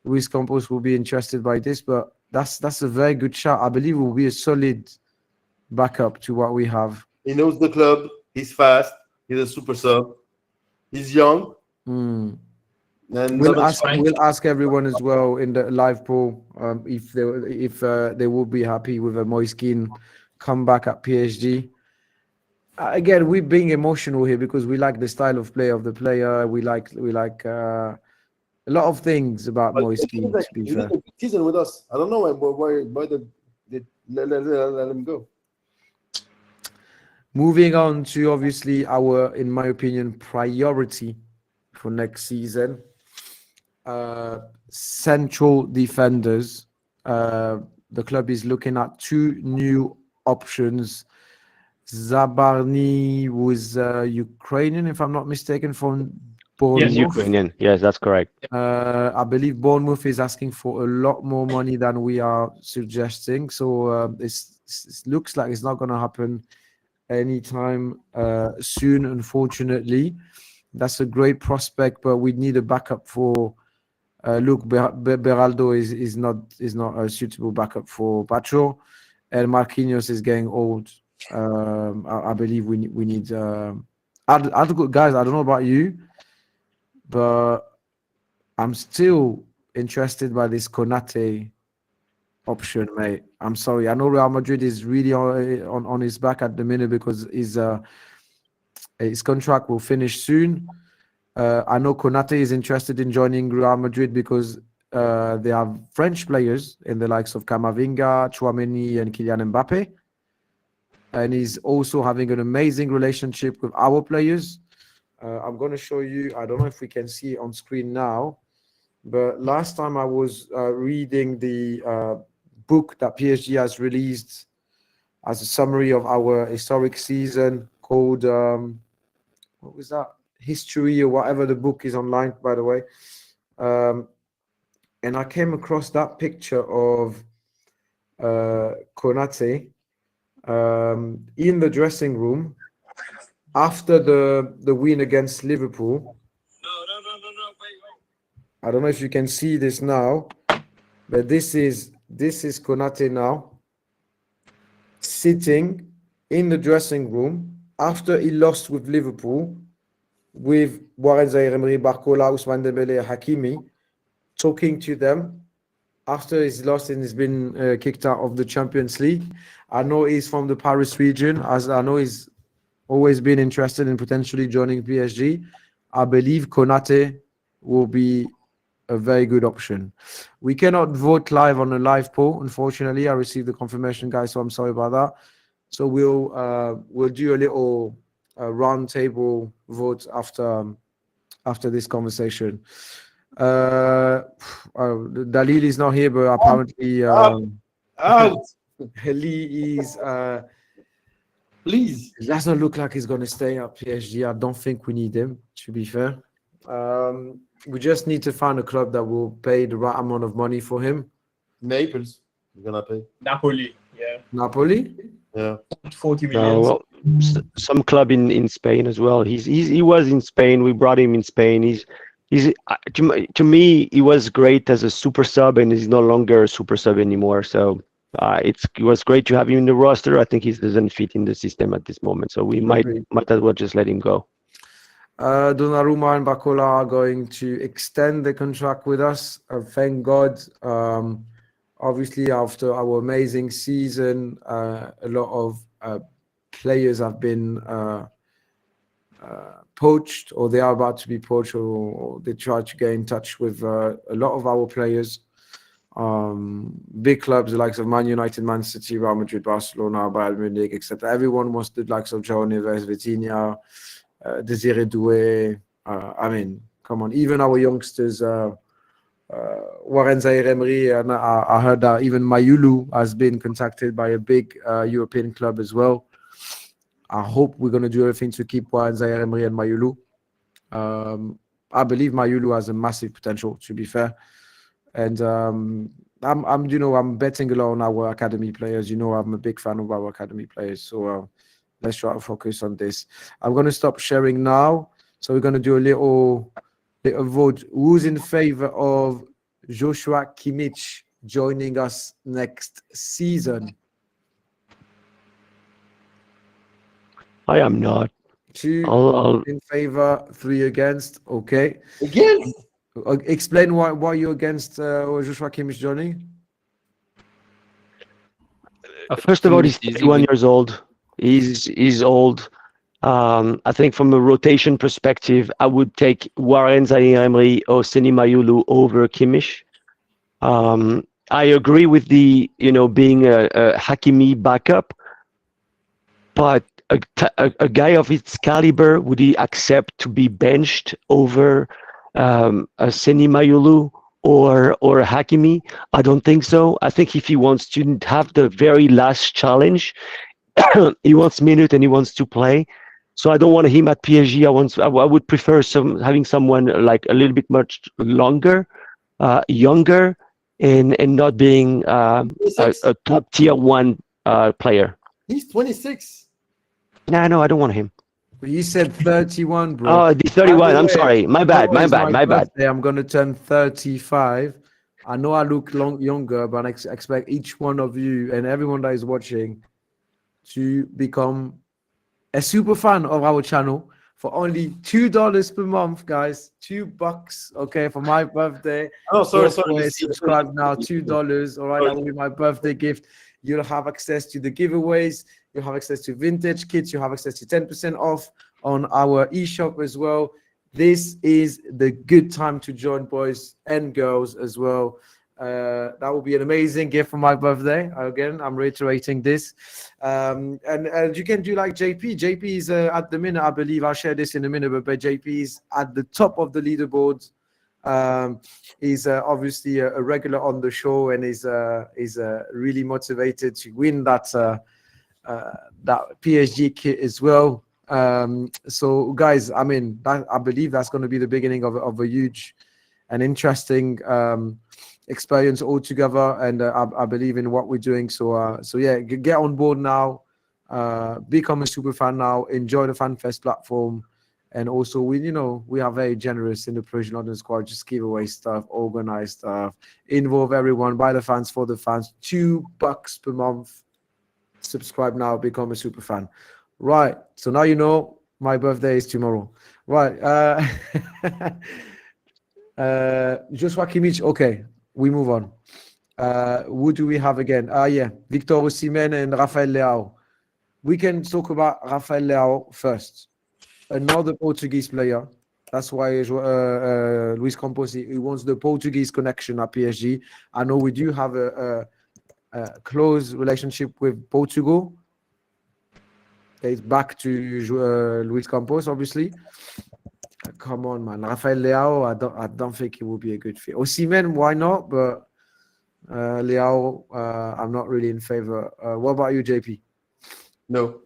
Luis Campos will be interested by this, but that's a very good shout. I believe it will be a solid backup to what we have. He knows the club. He's fast. He's a super sub. He's young. Mm. And We'll ask everyone as well in the live poll if they will be happy with a Moise Kean comeback at PSG. Again, we're being emotional here because we like the style of play of the player. We like a lot of things about Moise Kean. To be he fair, did a good season with us. I don't know why they let him go. moving on to obviously our, in my opinion, priority for next season. Central defenders. The club is looking at 2 new options. Zabarny was Ukrainian, if I'm not mistaken, from Bournemouth. He's Ukrainian. Yes, that's correct. I believe Bournemouth is asking for a lot more money than we are suggesting. So it looks like it's not going to happen anytime soon, unfortunately. That's a great prospect, but we need a backup for. Look, Beraldo is not a suitable backup for Pacho, and Marquinhos is getting old. I believe we need. Guys, I don't know about you, but I'm still interested by this Konate option, mate. I'm sorry. I know Real Madrid is really on his back at the minute because his contract will finish soon. I know Konate is interested in joining Real Madrid because they have French players in the likes of Camavinga, Tchouaméni, and Kylian Mbappe. And he's also having an amazing relationship with our players. I'm going to show you. I don't know if we can see it on screen now. But last time I was reading the book that PSG has released as a summary of our historic season called, what was that? History or whatever the book is online, by the way. And I came across that picture of Konate in the dressing room after the win against Liverpool. I don't know if you can see this now, but this is Konate now sitting in the dressing room after he lost with Liverpool with Warren Zaïre-Emery, Barcola, Ousmane Dembélé, Hakimi, talking to them after he's lost and he's been kicked out of the Champions League. I know he's from the Paris region, as I know he's always been interested in potentially joining PSG. I believe Konate will be a very good option. We cannot vote live on a live poll, unfortunately. I received the confirmation, guys, so I'm sorry about that. So we'll do a little round table vote after this conversation. Dalil is not here, but apparently Out. Lee is. Please. It doesn't look like he's going to stay at PSG. I don't think we need him, to be fair. We just need to find a club that will pay the right amount of money for him. Naples. You're gonna pay. Napoli, yeah. Napoli? Yeah. 40 million. Well, some club in Spain as well. He was in Spain. We brought him in Spain. He's to me he was great as a super sub, and he's no longer a super sub anymore. So it was great to have him in the roster. I think he doesn't fit in the system at this moment. So we might as well just let him go. Donnarumma and Barcola are going to extend the contract with us. Thank God. Obviously, after our amazing season, a lot of players have been poached, or they are about to be poached, or they try to get in touch with a lot of our players. Big clubs, the likes of Man United, Man City, Real Madrid, Barcelona, Bayern Munich, etc. Everyone wants the likes of João Neves, Vitinha, Desiré Doué. I mean, come on, even our youngsters, Warren Zaïre-Emery, and I heard that even Mayulu has been contacted by a big European club as well. I hope we're going to do everything to keep Warren Zaïre-Emery and Mayulu. I believe Mayulu has a massive potential, to be fair. And I'm betting a lot on our academy players. I'm a big fan of our academy players. So let's try to focus on this. I'm going to stop sharing now. So we're going to do a little vote. Who's in favor of Joshua Kimmich joining us next season? I am not. 2 I'll in favor, 3 against. Okay. Again? Explain why you're against Joshua Kimmich joining. First of all, he's Easy 31 win. years old. He's old. I think from a rotation perspective, I would take Warren Zaïre-Emery or Seny Mayulu over Kimmich. I agree with the being a Hakimi backup, but a guy of its caliber, would he accept to be benched over a Seny Mayulu or Hakimi? I don't think so. I think if he wants to have the very last challenge, he wants minute and he wants to play. So I don't want him at PSG. I would prefer having someone like a little bit much longer, younger, and not being a 26. top tier one player. He's 26. No, I don't want him. You said 31, bro. Oh, the 31. By the I'm way, sorry. My bad. tomorrow My is bad. My bad. birthday. I'm gonna turn 35. I know I look younger, but I expect each one of you and everyone that is watching to become a super fan of our channel for only $2 per month, guys. $2, okay, for my birthday. Oh, sorry. Subscribe now, $2. All right, that will be my birthday gift. You'll have access to the giveaways. You'll have access to vintage kits. You'll have access to 10% off on our eShop as well. This is the good time to join, boys and girls as well. That will be an amazing gift for my birthday. Again, I'm reiterating this. And you can do like JP. JP is at the minute, I believe, I'll share this in a minute, but JP is at the top of the leaderboard. He's obviously a regular on the show and is really motivated to win that PSG kit as well. So guys, I mean, I believe that's going to be the beginning of a huge and interesting experience altogether, and I believe in what we're doing. So yeah, get on board now, become a super fan now, enjoy the FanFest platform, and also we are very generous in the Parisian London squad. Just give away stuff, organize stuff, involve everyone, by the fans, for the fans. $2 per month. Subscribe now, become a super fan. Right, so now you know my birthday is tomorrow. Right, Joshua Kimmich. Okay, we move on. Who do we have again? Yeah, Victor Osimhen and Rafael Leao. We can talk about Rafael Leao first. Another Portuguese player. That's why Luis Campos, he wants the Portuguese connection at PSG. I know we do have a close relationship with Portugal. It's back to Luis Campos, obviously. Come on, man. Rafael Leao, I don't think he will be a good fit. Osimhen, why not? But Leao, I'm not really in favor. What about you, JP? No.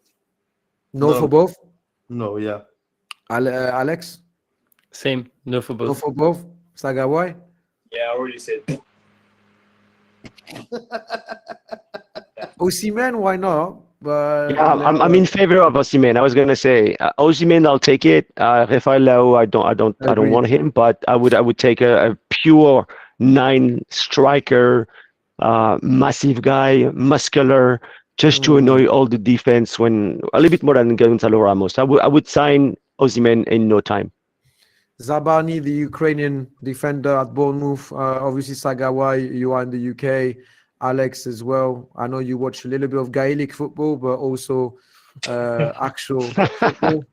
No for both? No, yeah. Alex? Same. No for both. No for both? Saga, why? Yeah, I already said. Osimhen, why not? But Yeah, I'm in favor of Osimhen. I was gonna say Osimhen, I'll take it. Rafael Leao, I don't want him, but I would take a pure 9 striker, massive guy, muscular, just to annoy all the defense when a little bit more than Gonzalo Ramos. I would sign Osimhen in no time. Zabani, the Ukrainian defender at Bournemouth. Obviously, Sagawai, you are in the UK. Alex as well. I know you watch a little bit of Gaelic football, but also actual football.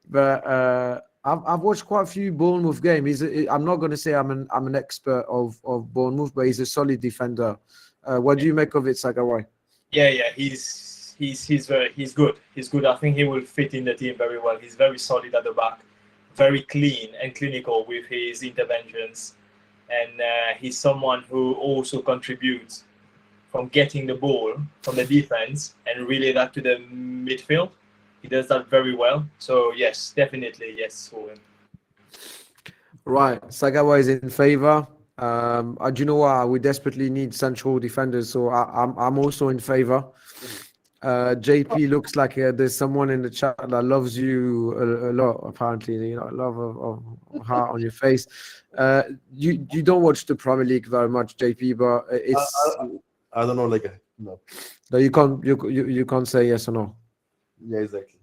But I've watched quite a few Bournemouth games. I'm not going to say I'm an expert of Bournemouth, but he's a solid defender. What do you make of it, Sagawai? Yeah, he's good. He's good. I think he will fit in the team very well. He's very solid at the back, very clean and clinical with his interventions. And he's someone who also contributes from getting the ball from the defense and relay that to the midfield. He does that very well. So yes, definitely yes for him. Right, Sagawa is in favor. Do you know what? We desperately need central defenders, so I'm also in favor. JP looks like there's someone in the chat that loves you a lot. Apparently, love of heart on your face. You don't watch the Premier League very much, JP, but it's. I don't know, no. No, you can't say yes or no. Yeah, exactly.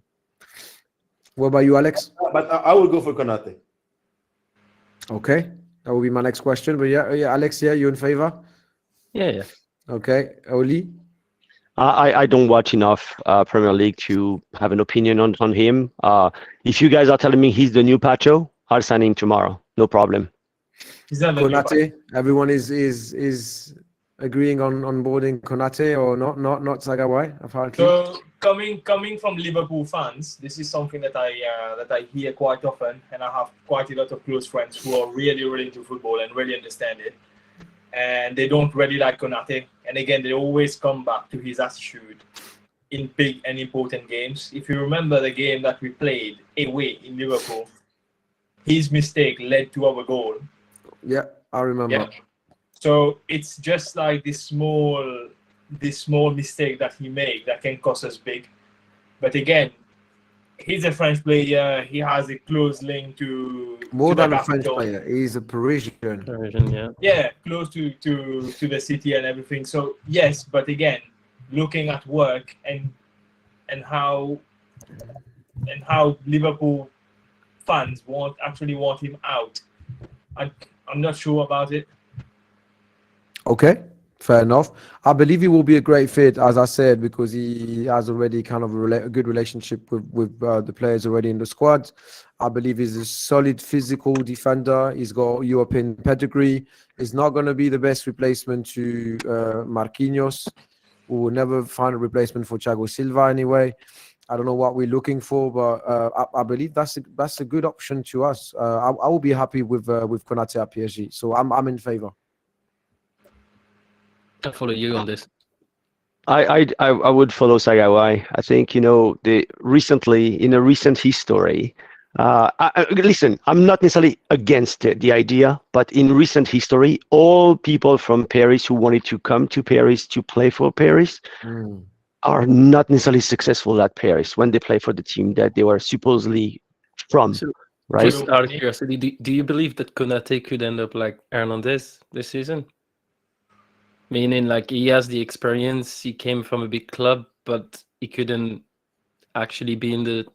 What about you, Alex? But I will go for Konate. Okay, that will be my next question. But yeah, Alex, you in favor? Yeah. Okay, Oli. I don't watch enough Premier League to have an opinion on him. If you guys are telling me he's the new Pacho, I'll sign him tomorrow. No problem. Konate, everyone is agreeing on boarding Konate or not Sagawai, apparently. So coming from Liverpool fans, this is something that I hear quite often, and I have quite a lot of close friends who are really, really into football and really understand it. And they don't really like Konate. And again, they always come back to his attitude in big and important games. If you remember the game that we played away in Liverpool, his mistake led to our goal. Yeah, I remember. Yeah. So it's just like this small mistake that he made that can cost us big. But again, he's a French player. He has a close link to More to than the a French capital. player, he's a Parisian. Origin, yeah. Yeah, close to the city and everything. So yes, but again, looking at work and how Liverpool fans actually want him out, I'm not sure about it. Okay, fair enough. I believe he will be a great fit, as I said, because he has already kind of a good relationship with the players already in the squad. I believe he's a solid physical defender. He's got European pedigree. He's not going to be the best replacement to Marquinhos. We will never find a replacement for Thiago Silva anyway. I don't know what we're looking for, but I believe that's a good option to us. I will be happy with Konate at PSG. So I'm in favor. I follow you on this. I would follow Sagawai. I think, you know, recently in a recent history. Listen, I'm not necessarily against the idea, but in recent history, all people from Paris who wanted to come to Paris to play for Paris are not necessarily successful at Paris when they play for the team that they were supposedly from. So, Right? just out of curiosity, do you believe that Konate could end up like Hernandez this season? Meaning, like, he has the experience, he came from a big club, but he couldn't actually be in the,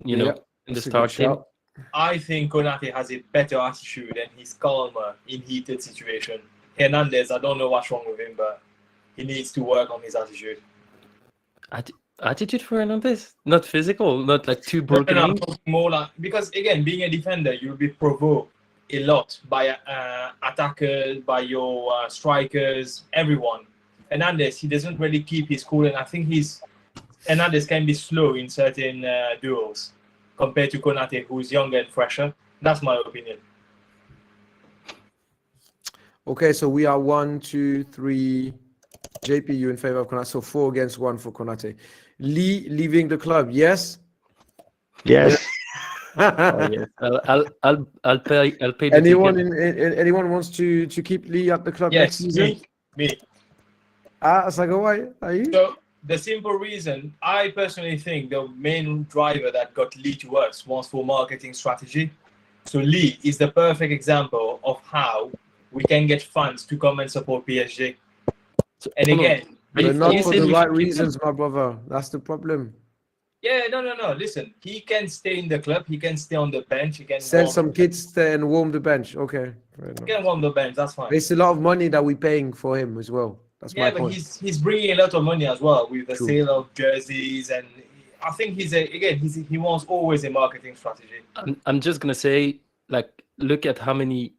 in the That's a start good team. shout. I think Konate has a better attitude and he's calmer in heated situation. Hernandez, I don't know what's wrong with him, but he needs to work on his attitude. Attitude for Hernandez? Not physical, not like too No, broken. I'm talking more like, because again, being a defender, you'll be provoked a lot by attackers, by your strikers, everyone. Hernandez, he doesn't really keep his cool, and I think Hernandez can be slow in certain duels compared to Konate, who's younger and fresher. That's my opinion. Okay, so we are 1, 2, 3. JP, you in favor of Konate? So 4 against 1 for Konate. Lee leaving the club, yes? Yes. Oh, yes. I'll pay the Anyone ticket. anyone wants to keep Lee at the club next Yes, season? me. Sagawai, are you? So the simple reason, I personally think the main driver that got Lee to us was for marketing strategy. So Lee is the perfect example of how we can get fans to come and support PSG. And again, But not for the we right should keep him? reasons, my brother. That's the problem. yeah, no. Listen, he can stay in the club. He can stay on the bench. He can Send warm, some kids there and warm the bench. Okay. Fair enough. he can warm the bench. That's fine. It's a lot of money that we're paying for him as well. That's my Yeah, but point. he's bringing a lot of money as well with the True. sale of jerseys, and I think he wants always a marketing strategy. I'm just gonna say, like, look at how many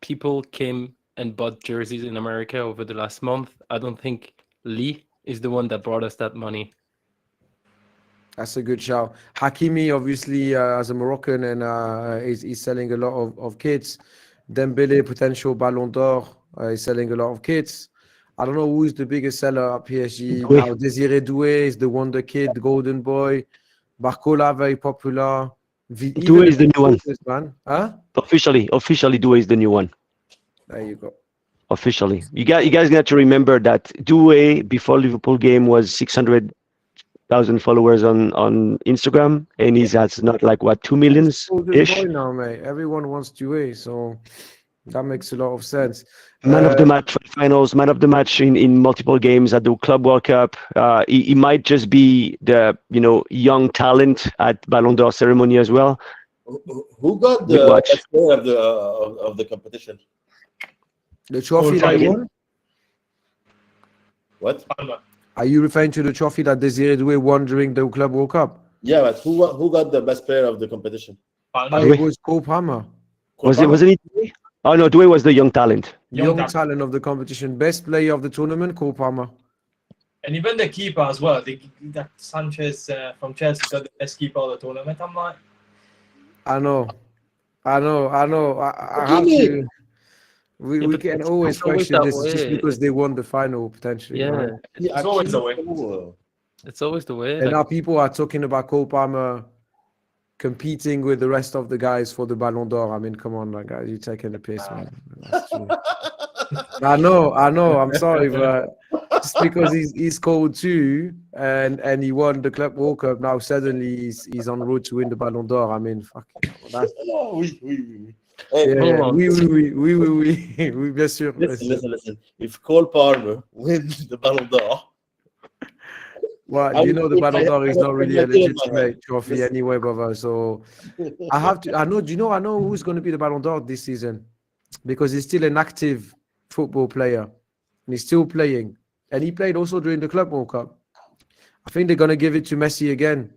people came and bought jerseys in America over the last month. I don't think Lee is the one that brought us that money. That's a good shout. Hakimi, obviously, as a Moroccan, and is selling a lot of kits. Dembele, potential Ballon d'Or, is selling a lot of kits. I don't know who's the biggest seller at PSG Doué. now. Desiré Doué is the wonder kid, the golden boy. Barcola, very popular. Doué is the new one. Man. Huh? Officially, Doué is the new one. There you go. Officially, you guys got to remember that Doué before Liverpool game was 600,000 followers on Instagram, and he's has not like what 2 millions Golden ish. boy now, mate. Everyone wants Doué, so that makes a lot of sense. Man of the match for the finals, man of the match in multiple games at the Club World Cup. He might just be the young talent at Ballon d'Or ceremony as well. Who got Good the watch. best player of the competition? The trophy Paul that he Pogba. won? What? Palmer. Are you referring to the trophy that Desiré Doué won during the Club World Cup? Yeah, but who got the best player of the competition? Palmer. It was Cole Palmer, Wasn't it Doué? Oh no, Doué was the young talent. young Young talent of the competition, best player of the tournament, Cole Palmer. And even the keeper as well. That Sanchez from Chelsea got the best keeper of the tournament. I'm like, I know. I have Hakimi. to. We Yeah, but can it's always always question that this just way. because they won the final potentially. Yeah. right? it's always the way. It's always the way. And like- now people are talking about Cole Palmer competing with the rest of the guys for the Ballon d'Or. I mean, come on, like, guys, you're taking the piss, man. That's true. I know. I'm sorry, but just because he's cold too, and he won the Club World Cup, now suddenly he's on route to win the Ballon d'Or. I mean, fucking, that's Oh, oui. Hey, yeah, Hold on. oui, bien sûr. listen. If Cole Palmer wins the Ballon d'Or, Well, you know the Ballon d'Or is not really a legitimate trophy anyway, brother. So I have to. I know. Do you know? I know who's going to be the Ballon d'Or this season because he's still an active football player and he's still playing, and he played also during the Club World Cup. I think they're going to give it to Messi again.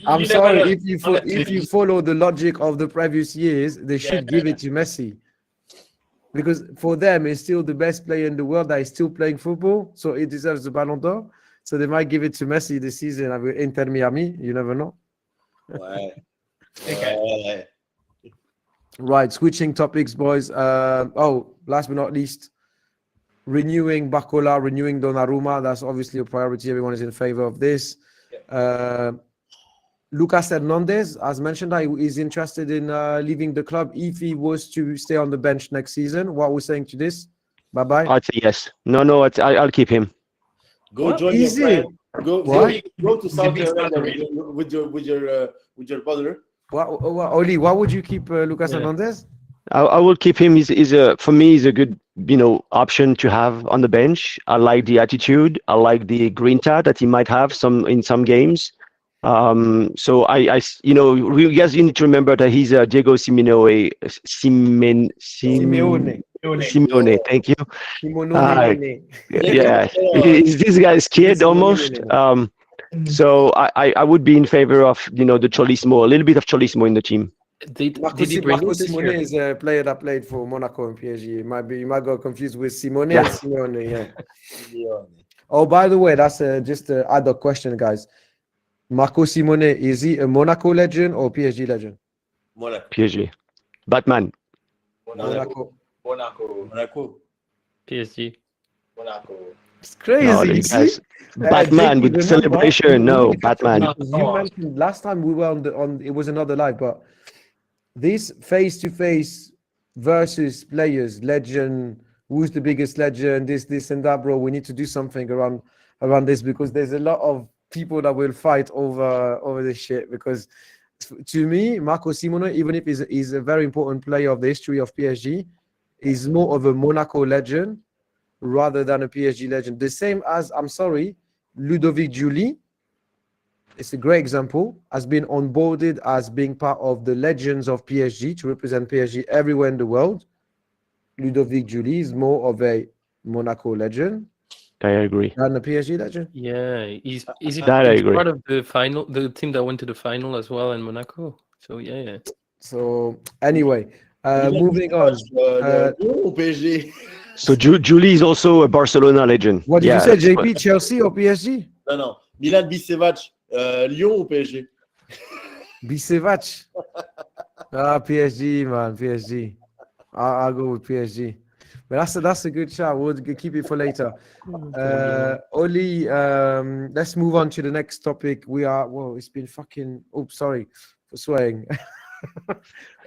I'm sorry if you follow the logic of the previous years, they should give it to Messi. Because for them, he's still the best player in the world that is still playing football, so he deserves the Ballon d'Or. So they might give it to Messi this season with Inter Miami. You never know. ouais. Right, switching topics, boys. Last but not least, renewing Bacola, renewing Donnarumma. That's obviously a priority. Everyone is in favor of this. Lucas Hernandez, as mentioned, is interested in leaving the club if he was to stay on the bench next season. What we're saying to this? Bye-bye. I'd say yes. No, I'll keep him. Go join Easy. your friend. Go to Saudi big Arabia salary. with your brother. Oli, why would you keep Lucas Hernandez? I will keep him. For me, he's a good option to have on the bench. I like the attitude. I like the grinta that he might have in some games. So you guys need to remember that he's Diego Simeone. Simeone, thank you. Yeah, this guy's kid almost. So I would be in favor of the Cholismo, a little bit of Cholismo in the team. Did he Marco bring it this Simone year? is a player that played for Monaco and PSG. You might go confused with Simone and Simeone. Yeah. Oh, by the way, that's just an other question, guys. Marco Simone, is he a Monaco legend or PSG legend? Monaco. PSG. Batman. Monaco. PSG. It's crazy. No, you you see? guys, Batman JP, with the remember? celebration. No, Batman. You mentioned last time we were on it was another live, but this face-to-face versus players, legend, who's the biggest legend, this and that, bro. We need to do something around this because there's a lot of people that will fight over this shit. Because to me, Marco Simone, even if he's a very important player of the history of PSG, is more of a Monaco legend rather than a PSG legend. The same as, I'm sorry, Ludovic Giuli, it's a great example, has been onboarded as being part of the legends of PSG to represent PSG everywhere in the world. Ludovic Giuli is more of a Monaco legend I agree. than a PSG legend. Yeah, he's That I agree. part of the team that went to the final as well in Monaco. So yeah. So anyway, moving on. Au PSG. So Julie is also a Barcelona legend. What did Yeah, you say, that's JP? what- Chelsea or PSG? Non. Milan Bisevac, Lyon ou PSG? Bisevac. PSG, man, PSG. I'll go with PSG. But that's a good shout. We'll keep it for later. Oli, let's move on to the next topic. Whoa, it's been fucking. Oh, sorry for swearing.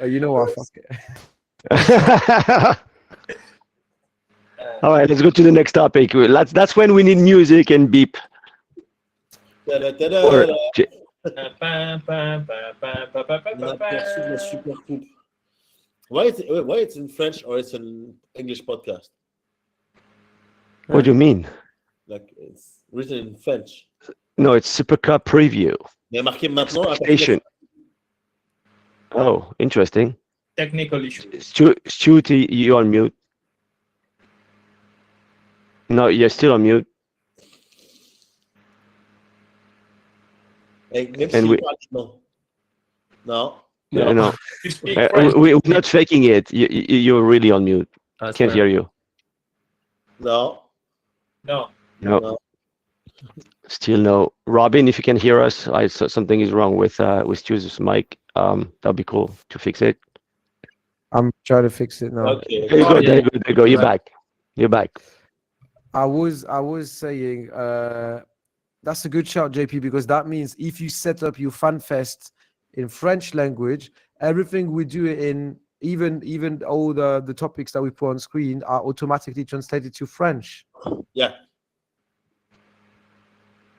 You know what? Fuck it. All right, let's go to the next topic. That's when we need music and beep. Ta-da-ta-da. Or, Super coupe. Why it's in French or it's an English podcast? what do you mean? Like it's written in French. No, it's Super Cup preview. Mais marqué maintenant. à partir de- Station. Oh, interesting. Technical issue. Stu, you're on mute. No, you're still on mute. Hey, même And si we- non. No. No. You speak French. We're not faking it. You're really on mute. That's Can't fair. hear you. No. No. No. Still no. Robin, if you can hear us, something is wrong with Stu's mic. That'd be cool to fix it. I'm trying to fix it now. Okay. There you go. There you go. You're back. I was saying that's a good shout, JP, because that means if you set up your fan fest in French language, everything we do in even all the topics that we put on screen are automatically translated to French. Yeah.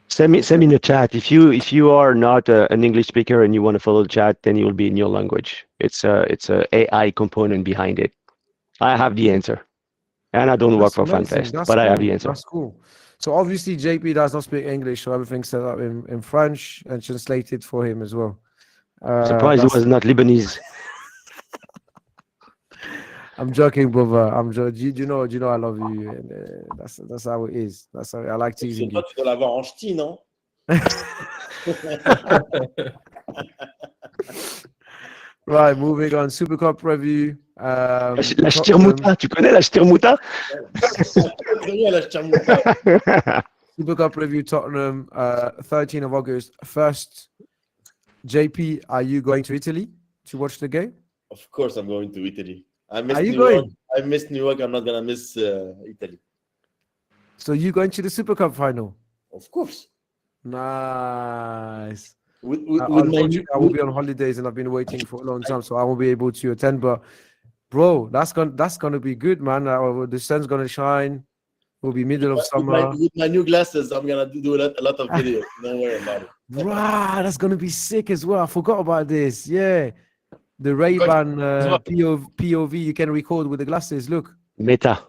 Send me in the chat if you are not an English speaker and you want to follow the chat, then you'll be in your language. It's a AI component behind it. I have the answer, and I don't work for FanFest, but I have the answer. That's cool. So obviously JP does not speak English, so everything's set up in French and translated for him as well. Surprised it was not Lebanese. I'm joking, brother. I'm joking. You know I love you. And, that's how it is. That's how I like teasing you. Toi, tu dois l'avoir en ch'ti, non? Right, moving on. Super Cup review. La Stirmouta, tu connais la Stirmouta? Super Cup review, Tottenham, 13th of August. First, JP, are you going to Italy to watch the game? Of course, I'm going to Italy. I missed Are you New York. going? I missed New York. I'm not gonna miss Italy. So you going to the Super Cup final? Of course. Nice. With my Unfortunately, I will be on holidays and I've been waiting for a long time, so I won't be able to attend. But bro, that's gonna be good, man. The sun's gonna shine. We'll be middle of summer. with my new glasses, I'm gonna do a lot of videos. Don't worry about it. Wow, that's gonna be sick as well. I forgot about this. Yeah, the Ray-Ban POV you can record with the glasses. Look, Meta.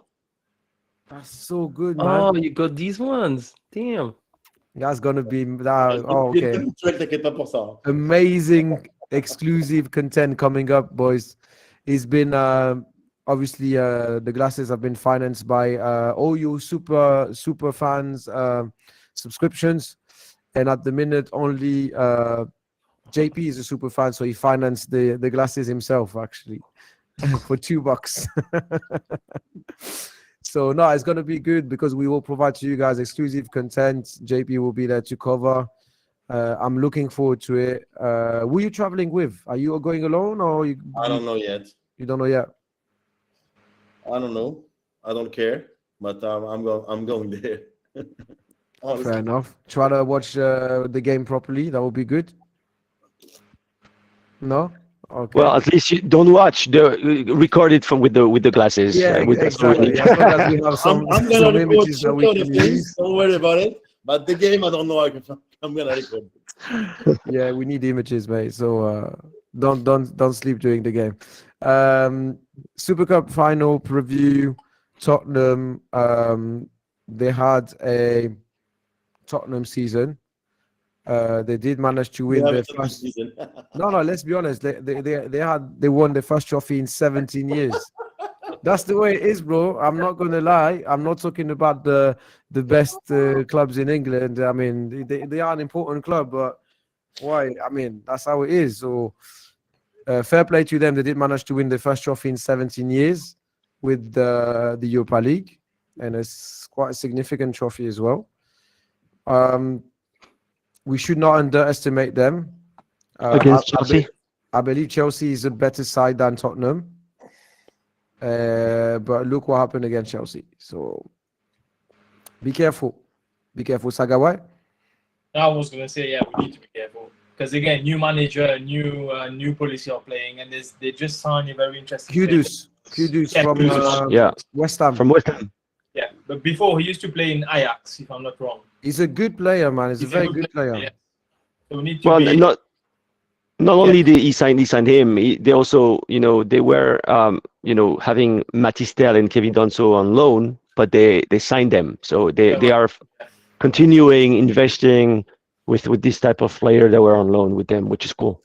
that's so good, man. Oh, you got these ones. Damn. That's gonna be that. Oh, okay. T'inquiète pas pour ça. Amazing exclusive content coming up, boys. It's been obviously the glasses have been financed by all you super fans subscriptions, and at the minute only JP is a super fan, so he financed the glasses himself actually for $2. So no, it's gonna be good because we will provide to you guys exclusive content. JP will be there to cover. I'm looking forward to it. Who are you traveling with? Are you going alone or I don't know yet. You don't know yet? I don't know. I don't care. But I'm going there. Honestly. Fair enough. Try to watch the game properly. That would be good. No? Okay. Well, at least you don't watch record it from with the glasses. Yeah, with exactly. As long as we have some I'm gonna record images that we the can things. use. Don't worry about it. But the game, I don't know. I'm gonna record. Yeah, we need images, mate. So don't sleep during the game. Super Cup final preview. Tottenham. They had a Tottenham season. They did manage to win their first. Season. No, let's be honest. They won their first trophy in 17 years. That's the way it is, bro. I'm not gonna lie. I'm not talking about the best clubs in England. I mean, they are an important club, but why? I mean, that's how it is. So fair play to them. They did manage to win the first trophy in 17 years with the Europa League, and it's quite a significant trophy as well. We should not underestimate them. Against Chelsea? I believe Chelsea is a better side than Tottenham. But look what happened against Chelsea. So be careful. Be careful, Sagawai. I was gonna say, yeah, we need to be careful because again, new manager, new policy of playing, and they just signed a very interesting. Kudus Yeah, from Kudus. West Ham. From West Ham. Yeah, but before he used to play in Ajax, if I'm not wrong. He's a good player, man. He's a very good player. Yeah. So we need to Well, be. not only did he signed him, they also, they were, having Matistel and Kevin Donso on loan, but they signed them. So they are continuing investing with this type of player that were on loan with them, which is cool.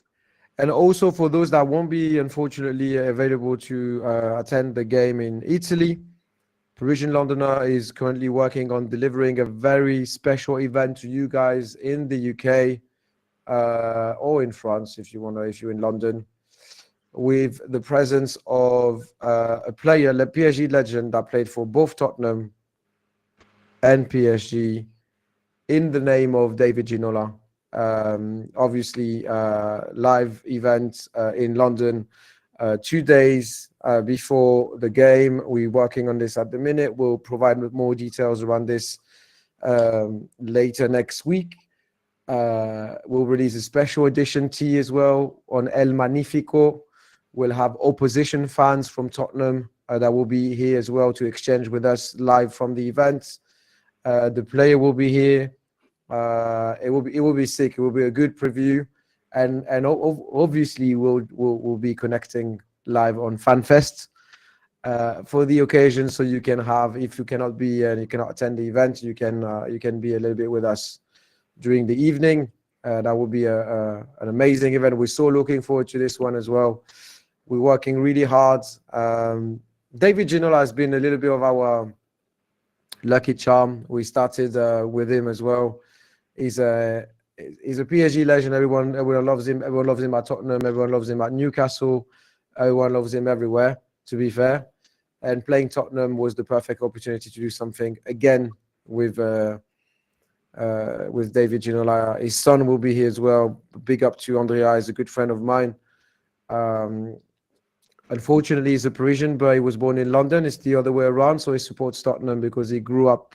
And also for those that won't be, unfortunately, available to attend the game in Italy, Parisian Londoner is currently working on delivering a very special event to you guys in the UK or in France, if you're in London, with the presence of a player, the PSG legend that played for both Tottenham and PSG, in the name of David Ginola. Obviously, live event in London, 2 days, before the game. We're working on this at the minute. We'll provide more details around this later next week. We'll release a special edition tee as well on El Magnifico. We'll have opposition fans from Tottenham that will be here as well to exchange with us live from the event. The player will be here. It will be sick. It will be a good preview, and obviously we'll be connecting live on FanFest for the occasion. So you can have, if you cannot be and you cannot attend the event, you can be a little bit with us during the evening. That will be an amazing event. We're so looking forward to this one as well. We're working really hard. David Ginola has been a little bit of our lucky charm. We started with him as well. He's a PSG legend. Everyone loves him. Everyone loves him at Tottenham. Everyone loves him at Newcastle. Everyone loves him everywhere, to be fair. And playing Tottenham was the perfect opportunity to do something again with David Ginola. His son will be here as well. Big up to Andrea. He's a good friend of mine. Unfortunately, he's a Parisian, but he was born in London. It's the other way around. So he supports Tottenham because he grew up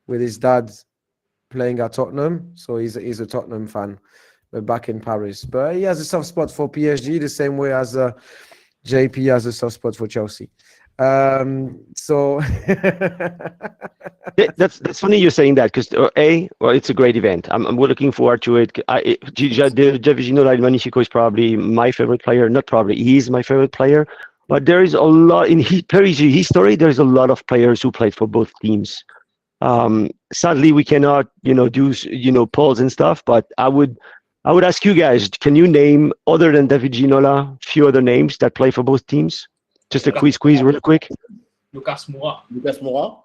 with his dad playing at Tottenham. So he's a Tottenham fan, but back in Paris. But he has a soft spot for PSG, the same way as JP has a soft spot for Chelsea. So that's funny you're saying that, because it's a great event. We're looking forward to it. David Ginola El Magnifico is probably my favorite player. Not probably, he is my favorite player. But there is a lot in Paris history. There's a lot of players who played for both teams. Sadly, we cannot, do, polls and stuff. But I would ask you guys: can you name, other than David Ginola, a few other names that play for both teams? Just a quiz real quick. Lucas Moura. Lucas Moura.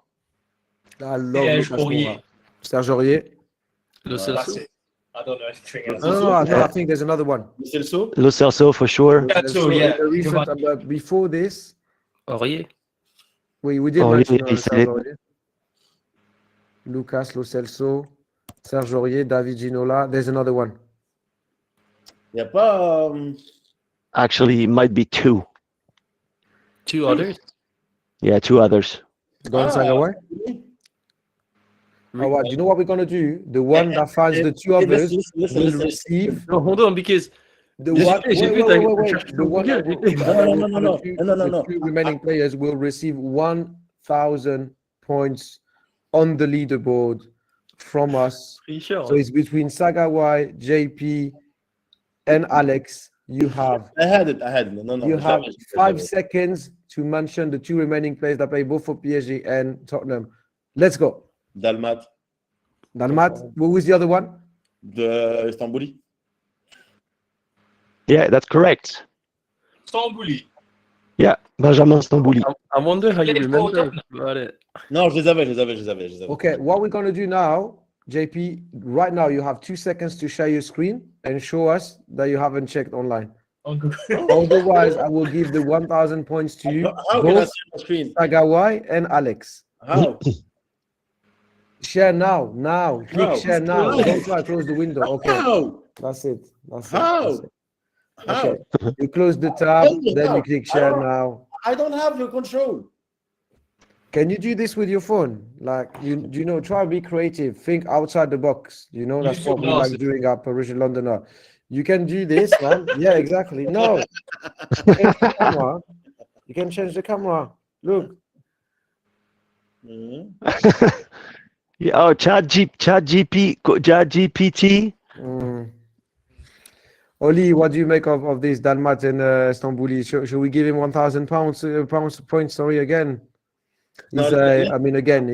I love Lucas Moura. Serge Aurier. Lo Celso. I don't know anything else. No, I think there's another one. Celso. Lo Celso for sure. Celso, yeah. But before this, Aurier. we did Oh, mention yeah, Serge Aurier. Lucas, Lo Celso, Serge Aurier, David Ginola. There's another one. Il n'y a pas. Actually, it might be two. Two others. Yeah, two others. Don Sagawai. All right, do you know what we're gonna do? The one that finds the two others will receive No, hold on, because the J'ai- one. j'ai vu Wait. ta- The one. No. The two remaining players will receive 1,000 points on the leaderboard from us. Richard. So it's between Sagawai, JP, and Alex. You have I had it. No. you have 5 seconds to mention the two remaining players that play both for PSG and Tottenham. Let's go. Dalmat Dalmat, who is the other one? de Istanbuli. Yeah, that's correct. Stambouli. Yeah, Benjamin Stambouli. I wonder how you Yeah, remember Tottenham. about it. Non, je les avais. Okay, what we're gonna do now, JP, right now you have 2 seconds to share your screen and show us that you haven't checked online. On Google. Otherwise, I will give the 1,000 points to you, How can I both see my screen? Sagawai and Alex. How? Share now. Click How? share now. How? Don't try to close the window. Okay, How? that's it. How? That's it. How? Okay. You close the tab, Tell me then how. you click share How? now. I don't have your control. Can you do this with your phone? Like, try to be creative. Think outside the box. That's Use what your we like glasses. doing at Parisian Londoner. You can do this, man. Yeah, exactly. No. Change the camera. You can change the camera. Look. Mhm. Yeah, oh, ChatGPT. Oli, what do you make of this Dalmat and Stambouli? Should we give him 1,000 points again? No, He's,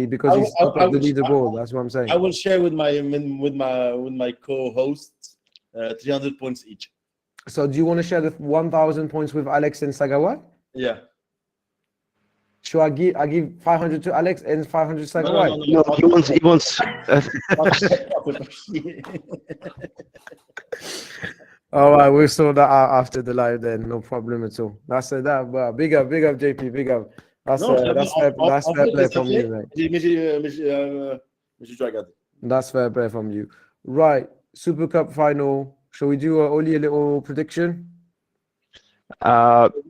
because he's top of the leaderboard. That's what I'm saying. I will share with my co-hosts 300 points each. So do you want to share the 1,000 points with Alex and Sagawai? Yeah. Should I give 500 to Alex and 500 to Sagawai? No, he wants. All right, we'll sort that out after the live then. No problem at all. That's that. Big up, JP. Big up. That's fair play from you, mate. Mais j'ai dû regarder. That's fair play from you. Right, Super Cup final. Shall we do Oli a little prediction?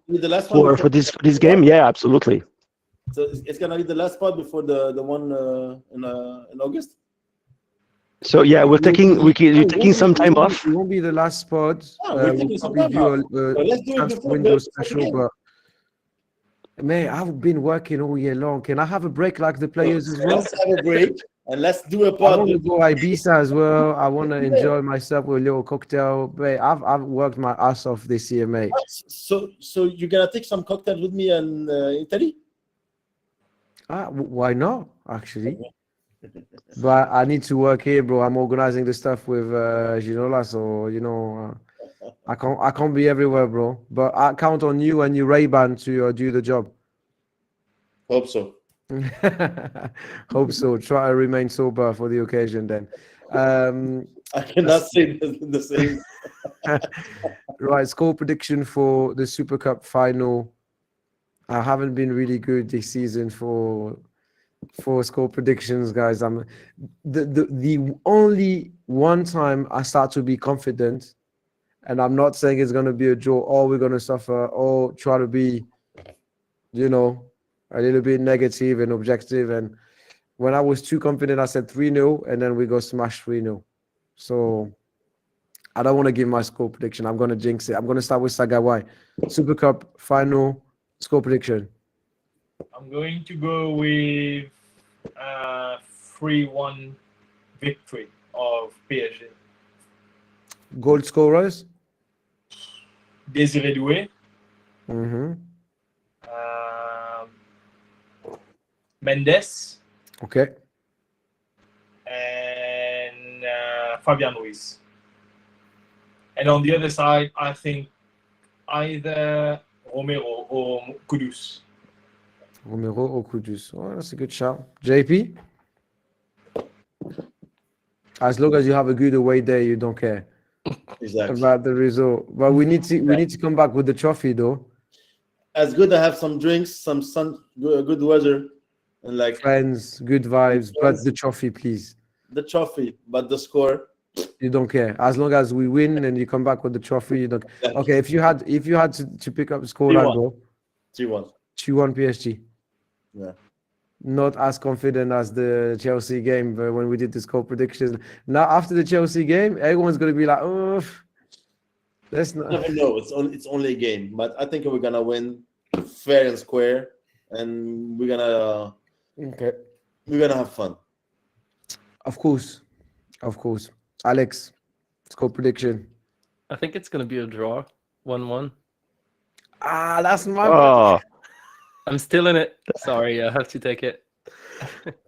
With the last one for this game, yeah, absolutely. So it's gonna be the last spot before the one in August. So yeah, we're taking some time off. It won't be the last spot. We're We'll taking some probably time do off. But let's do it transfer before window the special, game. but man, I've been working all year long. Can I have a break like the players as well? Let's have a break and let's do a I pod. want to go Ibiza as well. I want to enjoy myself with a little cocktail. Mate, I've worked my ass off this year, mate. So you're gonna take some cocktails with me in Italy? Why not? Actually, but I need to work here, bro. I'm organizing the stuff with Ginola, so I can't be everywhere, bro. But I count on you and your Ray-Ban to do the job. Hope so. Hope so. Try to remain sober for the occasion then. I cannot say the same. Right, score prediction for the Super Cup final. I haven't been really good this season for score predictions, guys. I'm the only one time I start to be confident, and I'm not saying it's gonna be a draw or we're gonna suffer or try to be, a little bit negative and objective. And when I was too confident, I said 3-0, and then we got smashed 3-0. So I don't want to give my score prediction. I'm gonna jinx it. I'm gonna start with Sagawai. Super Cup final score prediction. I'm going to go with 3-1 victory of PSG. Goal scorers. Désiré Doué, Mm-hmm. Mendes, Okay. and Fabian Ruiz. And on the other side, I think either Romero or Kudus. Romero or Kudus. Oh, that's a good shout. JP? As long as you have a good away day, you don't care Exactly. about the result. But we need to come back with the trophy, though. As good to have some drinks, some sun, good weather, and like Friends, good vibes, but the trophy, please. the trophy, but the score. You don't care. As long as we win and you come back with the trophy, you don't. Okay, if you had to pick up the scoreline, 3-1. bro, 3-1. 2-1 PSG. Yeah. Not as confident as the Chelsea game, but when we did the score predictions. Now after the Chelsea game, everyone's gonna be like, "Oh, let's You not." never know. It's only a game, but I think we're gonna win fair and square, and we're gonna have fun. Of course. Alex, score prediction. I think it's gonna be a draw, 1-1. That's my. Oh, I'm still in it. Sorry, I have to take it.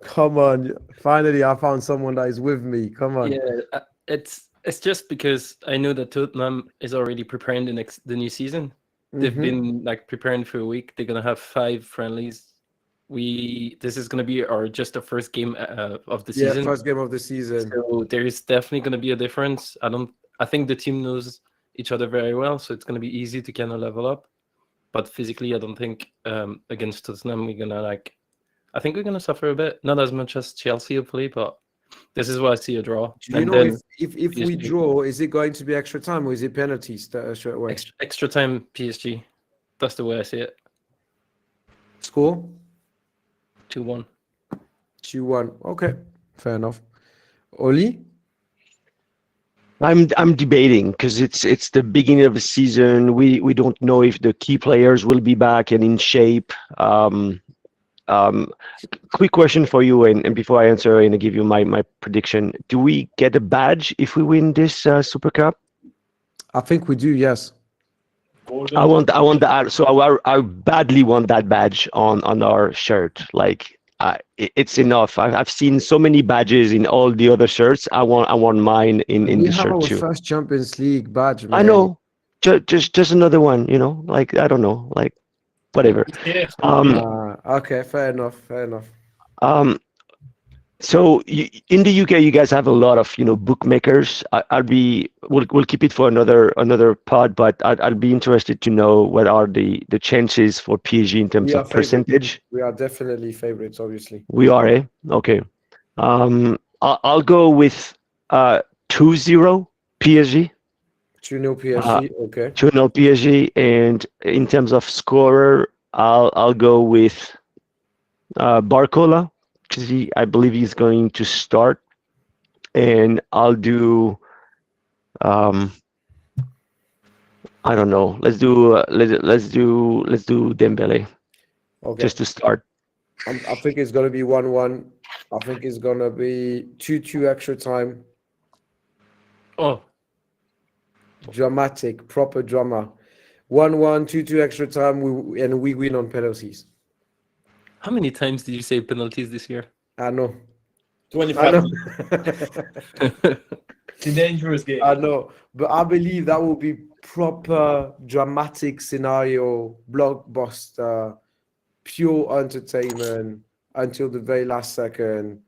Come on! Finally, I found someone that is with me. Come on. Yeah, it's just because I know that Tottenham is already preparing the new season. They've Mhm. been preparing for a week. They're gonna have 5 friendlies. This is gonna be just the first game of the season. First game of the season. So there is definitely gonna be a difference. I think the team knows each other very well, so it's gonna be easy to kind of level up. But physically, I don't think against Tottenham we're gonna I think we're gonna suffer a bit. Not as much as Chelsea, hopefully, but this is why I see a draw. Do you know if we draw, is it going to be extra time or is it penalties straight away? extra time PSG? That's the way I see it. Score 2-1. 2-1. Okay, fair enough. Oli? I'm debating because it's the beginning of the season. We don't know if the key players will be back and in shape. Quick question for you, and before I answer and give you my prediction, do we get a badge if we win this Super Cup? I think we do, yes. Golden. I want that. So I badly want that badge on our shirt. It's enough. I've seen so many badges in all the other shirts. I want mine in We the have shirt our too. first Champions League badge, man. I know. Just another one. I don't know. Whatever. Yeah. Okay, fair enough. So in the UK, you guys have a lot of bookmakers. We'll keep it for another pod, but I'll be interested to know what are the chances for PSG in terms We are of percentage. We are definitely favorites, obviously. We are, eh? Okay. I'll go with 2-0 PSG. 2-0 PSG. Okay. 2-0 PSG, and in terms of scorer, I'll go with Barcola, because I believe he's going to start, and I'll do I don't know. Let's do Dembele Okay. just to start. I think it's gonna be 1-1. I think it's gonna be 2-2 extra time. Oh, Dramatic, proper drama. 1-1, 2-2 extra time, and we win on penalties. how many times did you say penalties this year? I know. 25. I know. It's a dangerous game. I know. But I believe that will be proper dramatic scenario, blockbuster, pure entertainment until the very last second.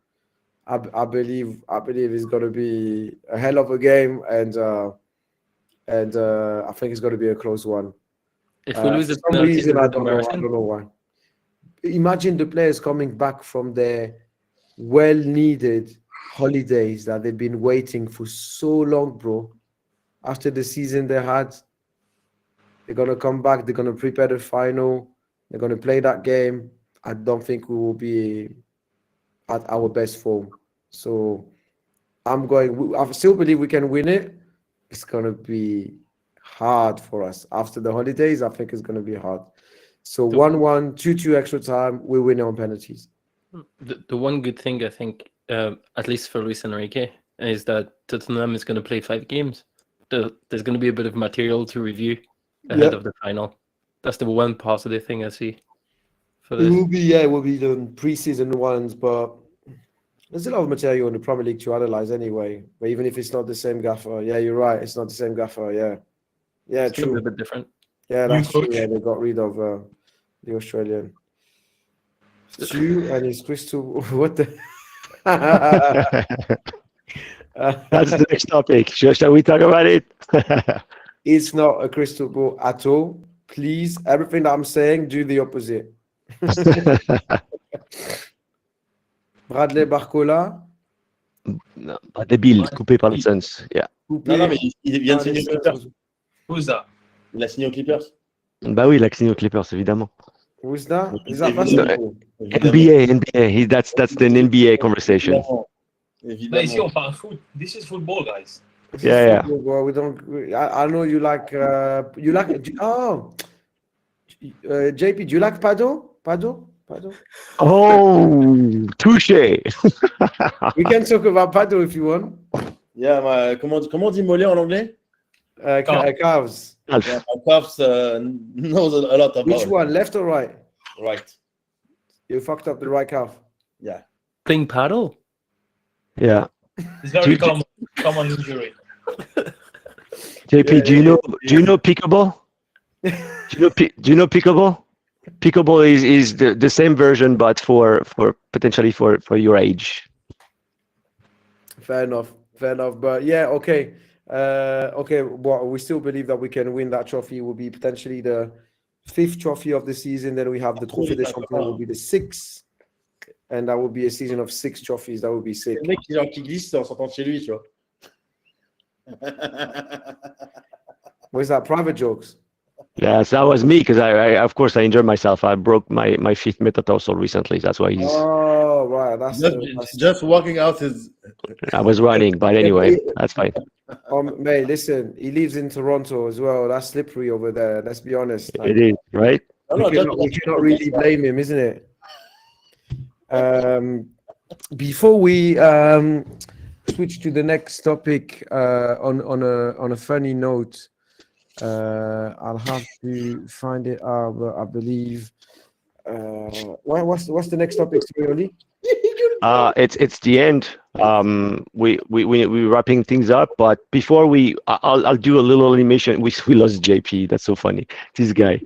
I believe it's gonna be a hell of a game, and I think it's gonna be a close one. If we lose For the some penalties, reason, is I it don't know. I embarrassing? don't know why. Imagine the players coming back from their well-needed holidays that they've been waiting for so long, bro. After the season they had, they're gonna come back. They're gonna prepare the final. They're gonna play that game. I don't think we will be at our best form. So I still believe we can win it. It's gonna be hard for us after the holidays. I think it's gonna be hard. So 1-1, 2-2 extra time. We win on penalties. The one good thing I think, at least for Luis Enrique, is that Tottenham is going to play 5 games. There's going to be a bit of material to review ahead of the final. That's the one positive thing I see for It this. will be the preseason ones, but there's a lot of material in the Premier League to analyze anyway. But even if it's not the same gaffer, yeah, you're right. It's not the same gaffer. Yeah, It's gonna be true. a bit different. Yeah, New that's true. coach. Yeah, they got rid of the Australian. Stu and his crystal. What the? That's the next topic. Shall we talk about it? It's not a crystal ball at all. Please, everything that I'm saying, do the opposite. Bradley Barcola. Non, pas débile, coupé par le Suns. Yeah. coupé Non, mais il vient de par les signer aux Clippers. Suns. Who's that? Il a signé aux Clippers. Bah oui, il a signé aux Clippers, évidemment. Who's that? Is Évidemment. that basketball? NBA. That's an NBA conversation. Évidemment. But ici, on parle foot. This is football, guys. This is Yeah. football, bro. We don't. I know you like. You like. Oh, JP. Do you like Pado? Pado? Oh, touché. We can talk about Pado if you want. Yeah, comment on dit mollet en anglais? Calves. Yeah, my Puffs knows a lot about Which it. one, left or right? Right. You fucked up the right calf. Yeah. Playing paddle? Yeah. It's very Do- common injury. JP, do you know pickleball? Do you know pickleball? Pickleball is the same version, but for potentially for your age. Fair enough. But yeah, okay. Well, we still believe that we can win that trophy. It will be potentially the 5th trophy of the season. Then we have the Trophée des Champions, will be the 6th. And that will be a season of 6 trophies. That would be sick. Le mec qui glisse en sortant de chez lui, tu vois. Where's that? Private jokes. Yes, that was me because I of course I enjoyed myself. I broke my 5th metatarsal recently. That's why Oh, right. That's Just walking out his. I was running. But anyway, that's fine. mate, listen, he lives in Toronto as well. That's slippery over there. Let's be honest. Like, It is, right? No, we cannot really blame him, isn't it? Before we switch to the next topic, on a funny note, I'll have to find it out, but I believe. What's the next topic, Oli? It's the end. We're wrapping things up, but before I'll do a little animation. We lost JP. That's so funny. This guy.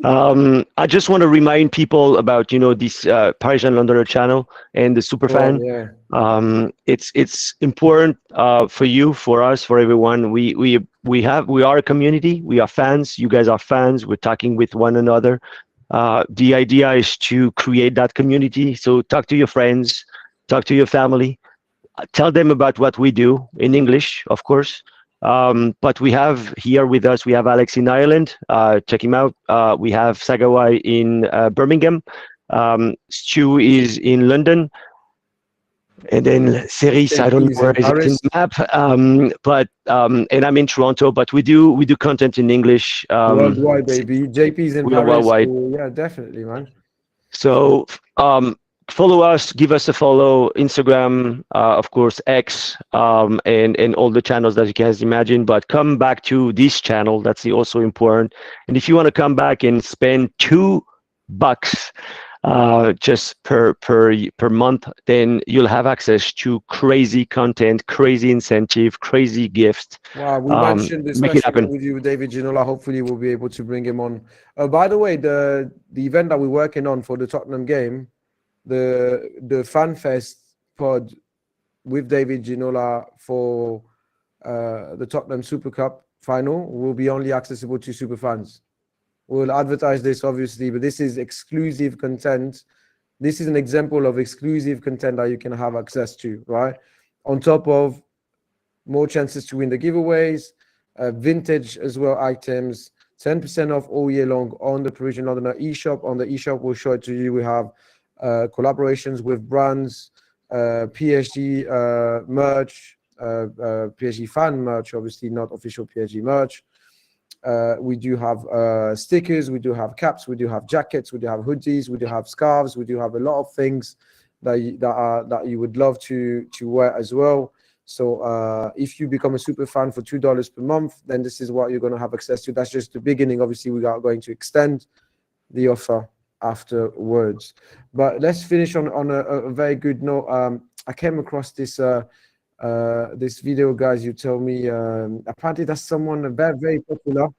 I just want to remind people about this Parisian Londoner channel and the Superfan. Yeah. It's important for you, for us, for everyone. We are a community. We are fans. You guys are fans. We're talking with one another. The idea is to create that community. So talk to your friends, talk to your family, tell them about what we do in English, of course. But we have here with us, we have Alex in Ireland. Check him out. We have Sagawai in Birmingham. Stu is in London. And then Ceris, I don't know where is it in the map. And I'm in Toronto, but we do content in English. Worldwide, baby. JP's in we are Paris. worldwide. So, yeah, definitely, man. So follow us, give us a follow, Instagram, of course, X, and all the channels that you can imagine. But come back to this channel. That's also important. And if you want to come back and spend $2 just per month, then you'll have access to crazy content, crazy incentive, crazy gifts. Wow, we mentioned this make it happen. with you, David Ginola. Hopefully, we'll be able to bring him on. By the way, the event that we're working on for the Tottenham game, the FanFest pod with David Ginola for the Tottenham Super Cup final will be only accessible to super fans. We'll advertise this, obviously, but this is exclusive content. This is an example of exclusive content that you can have access to, right? On top of more chances to win the giveaways, vintage as well items, 10% off all year long on the Parisian Londoner eShop. On the eShop, we'll show it to you. We have collaborations with brands, PSG merch, PSG fan merch, obviously not official PSG merch. We do have stickers, we do have caps, we do have jackets, we do have hoodies, we do have scarves, we do have a lot of things that you would love to wear as well. So if you become a super fan for $2 per month, then this is what you're going to have access to. That's just the beginning. Obviously, we are going to extend the offer afterwards. But let's finish on a very good note. I came across this this video, guys. You told me apparently that's someone very, very popular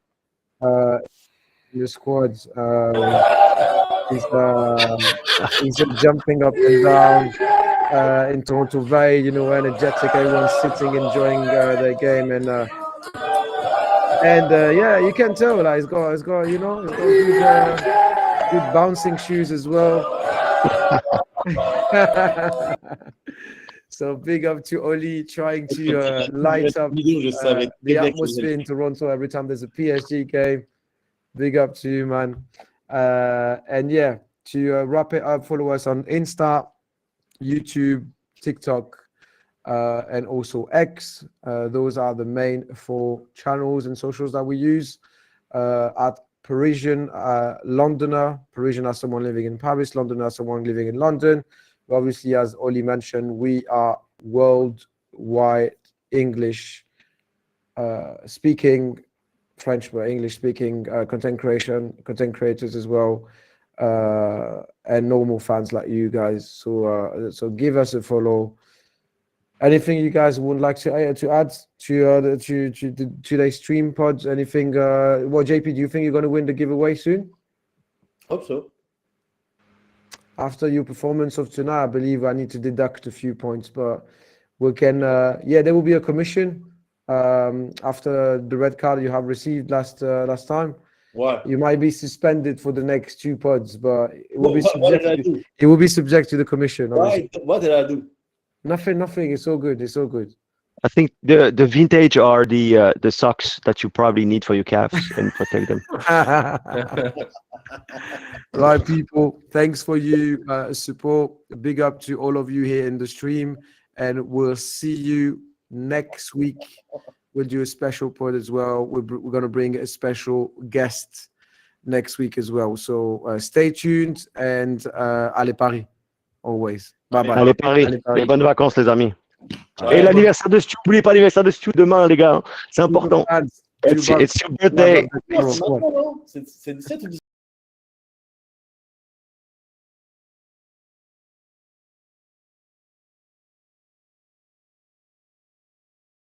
in the squad. He's jumping up and down in Toronto, very energetic. Everyone's sitting enjoying their game, and yeah, you can tell like he's got good bouncing shoes as well. So big up to Oli trying to light up the atmosphere in Toronto every time there's a PSG game. Big up to you, man. And yeah, to wrap it up, follow us on Insta, YouTube, TikTok, and also X. Those are the main 4 channels and socials that we use. At Parisian Londoner, Parisian as someone living in Paris, Londoner as someone living in London. Obviously, as Oli mentioned, we are worldwide English speaking, French but English speaking content creators as well, and normal fans like you guys. So give us a follow. Anything you guys would like to add to today's stream pods? Anything? Well, JP, do you think you're going to win the giveaway soon? Hope so. After your performance of tonight, I believe I need to deduct a few points, but we can. Yeah, there will be a commission after the red card you have received last time. What? You might be suspended for the next 2 pods, but it will be What did I subject. do? It will be subject to the commission. Why? What did I do? Nothing. It's all good. It's all good. I think the vintage are the socks that you probably need for your calves and protect them. Right, people. Thanks for you support. Big up to all of you here in the stream, and we'll see you next week. We'll do a special pod as well. We're going to bring a special guest next week as well. So stay tuned and allez Paris always. Bye bye. Allez Paris. Allez, Paris. Et bonnes vacances les amis. Ouais, Et l'anniversaire de Stu, n'oubliez pas l'anniversaire de Stu demain les gars. C'est important. It's your birthday. Non, c'est 17 ou 18.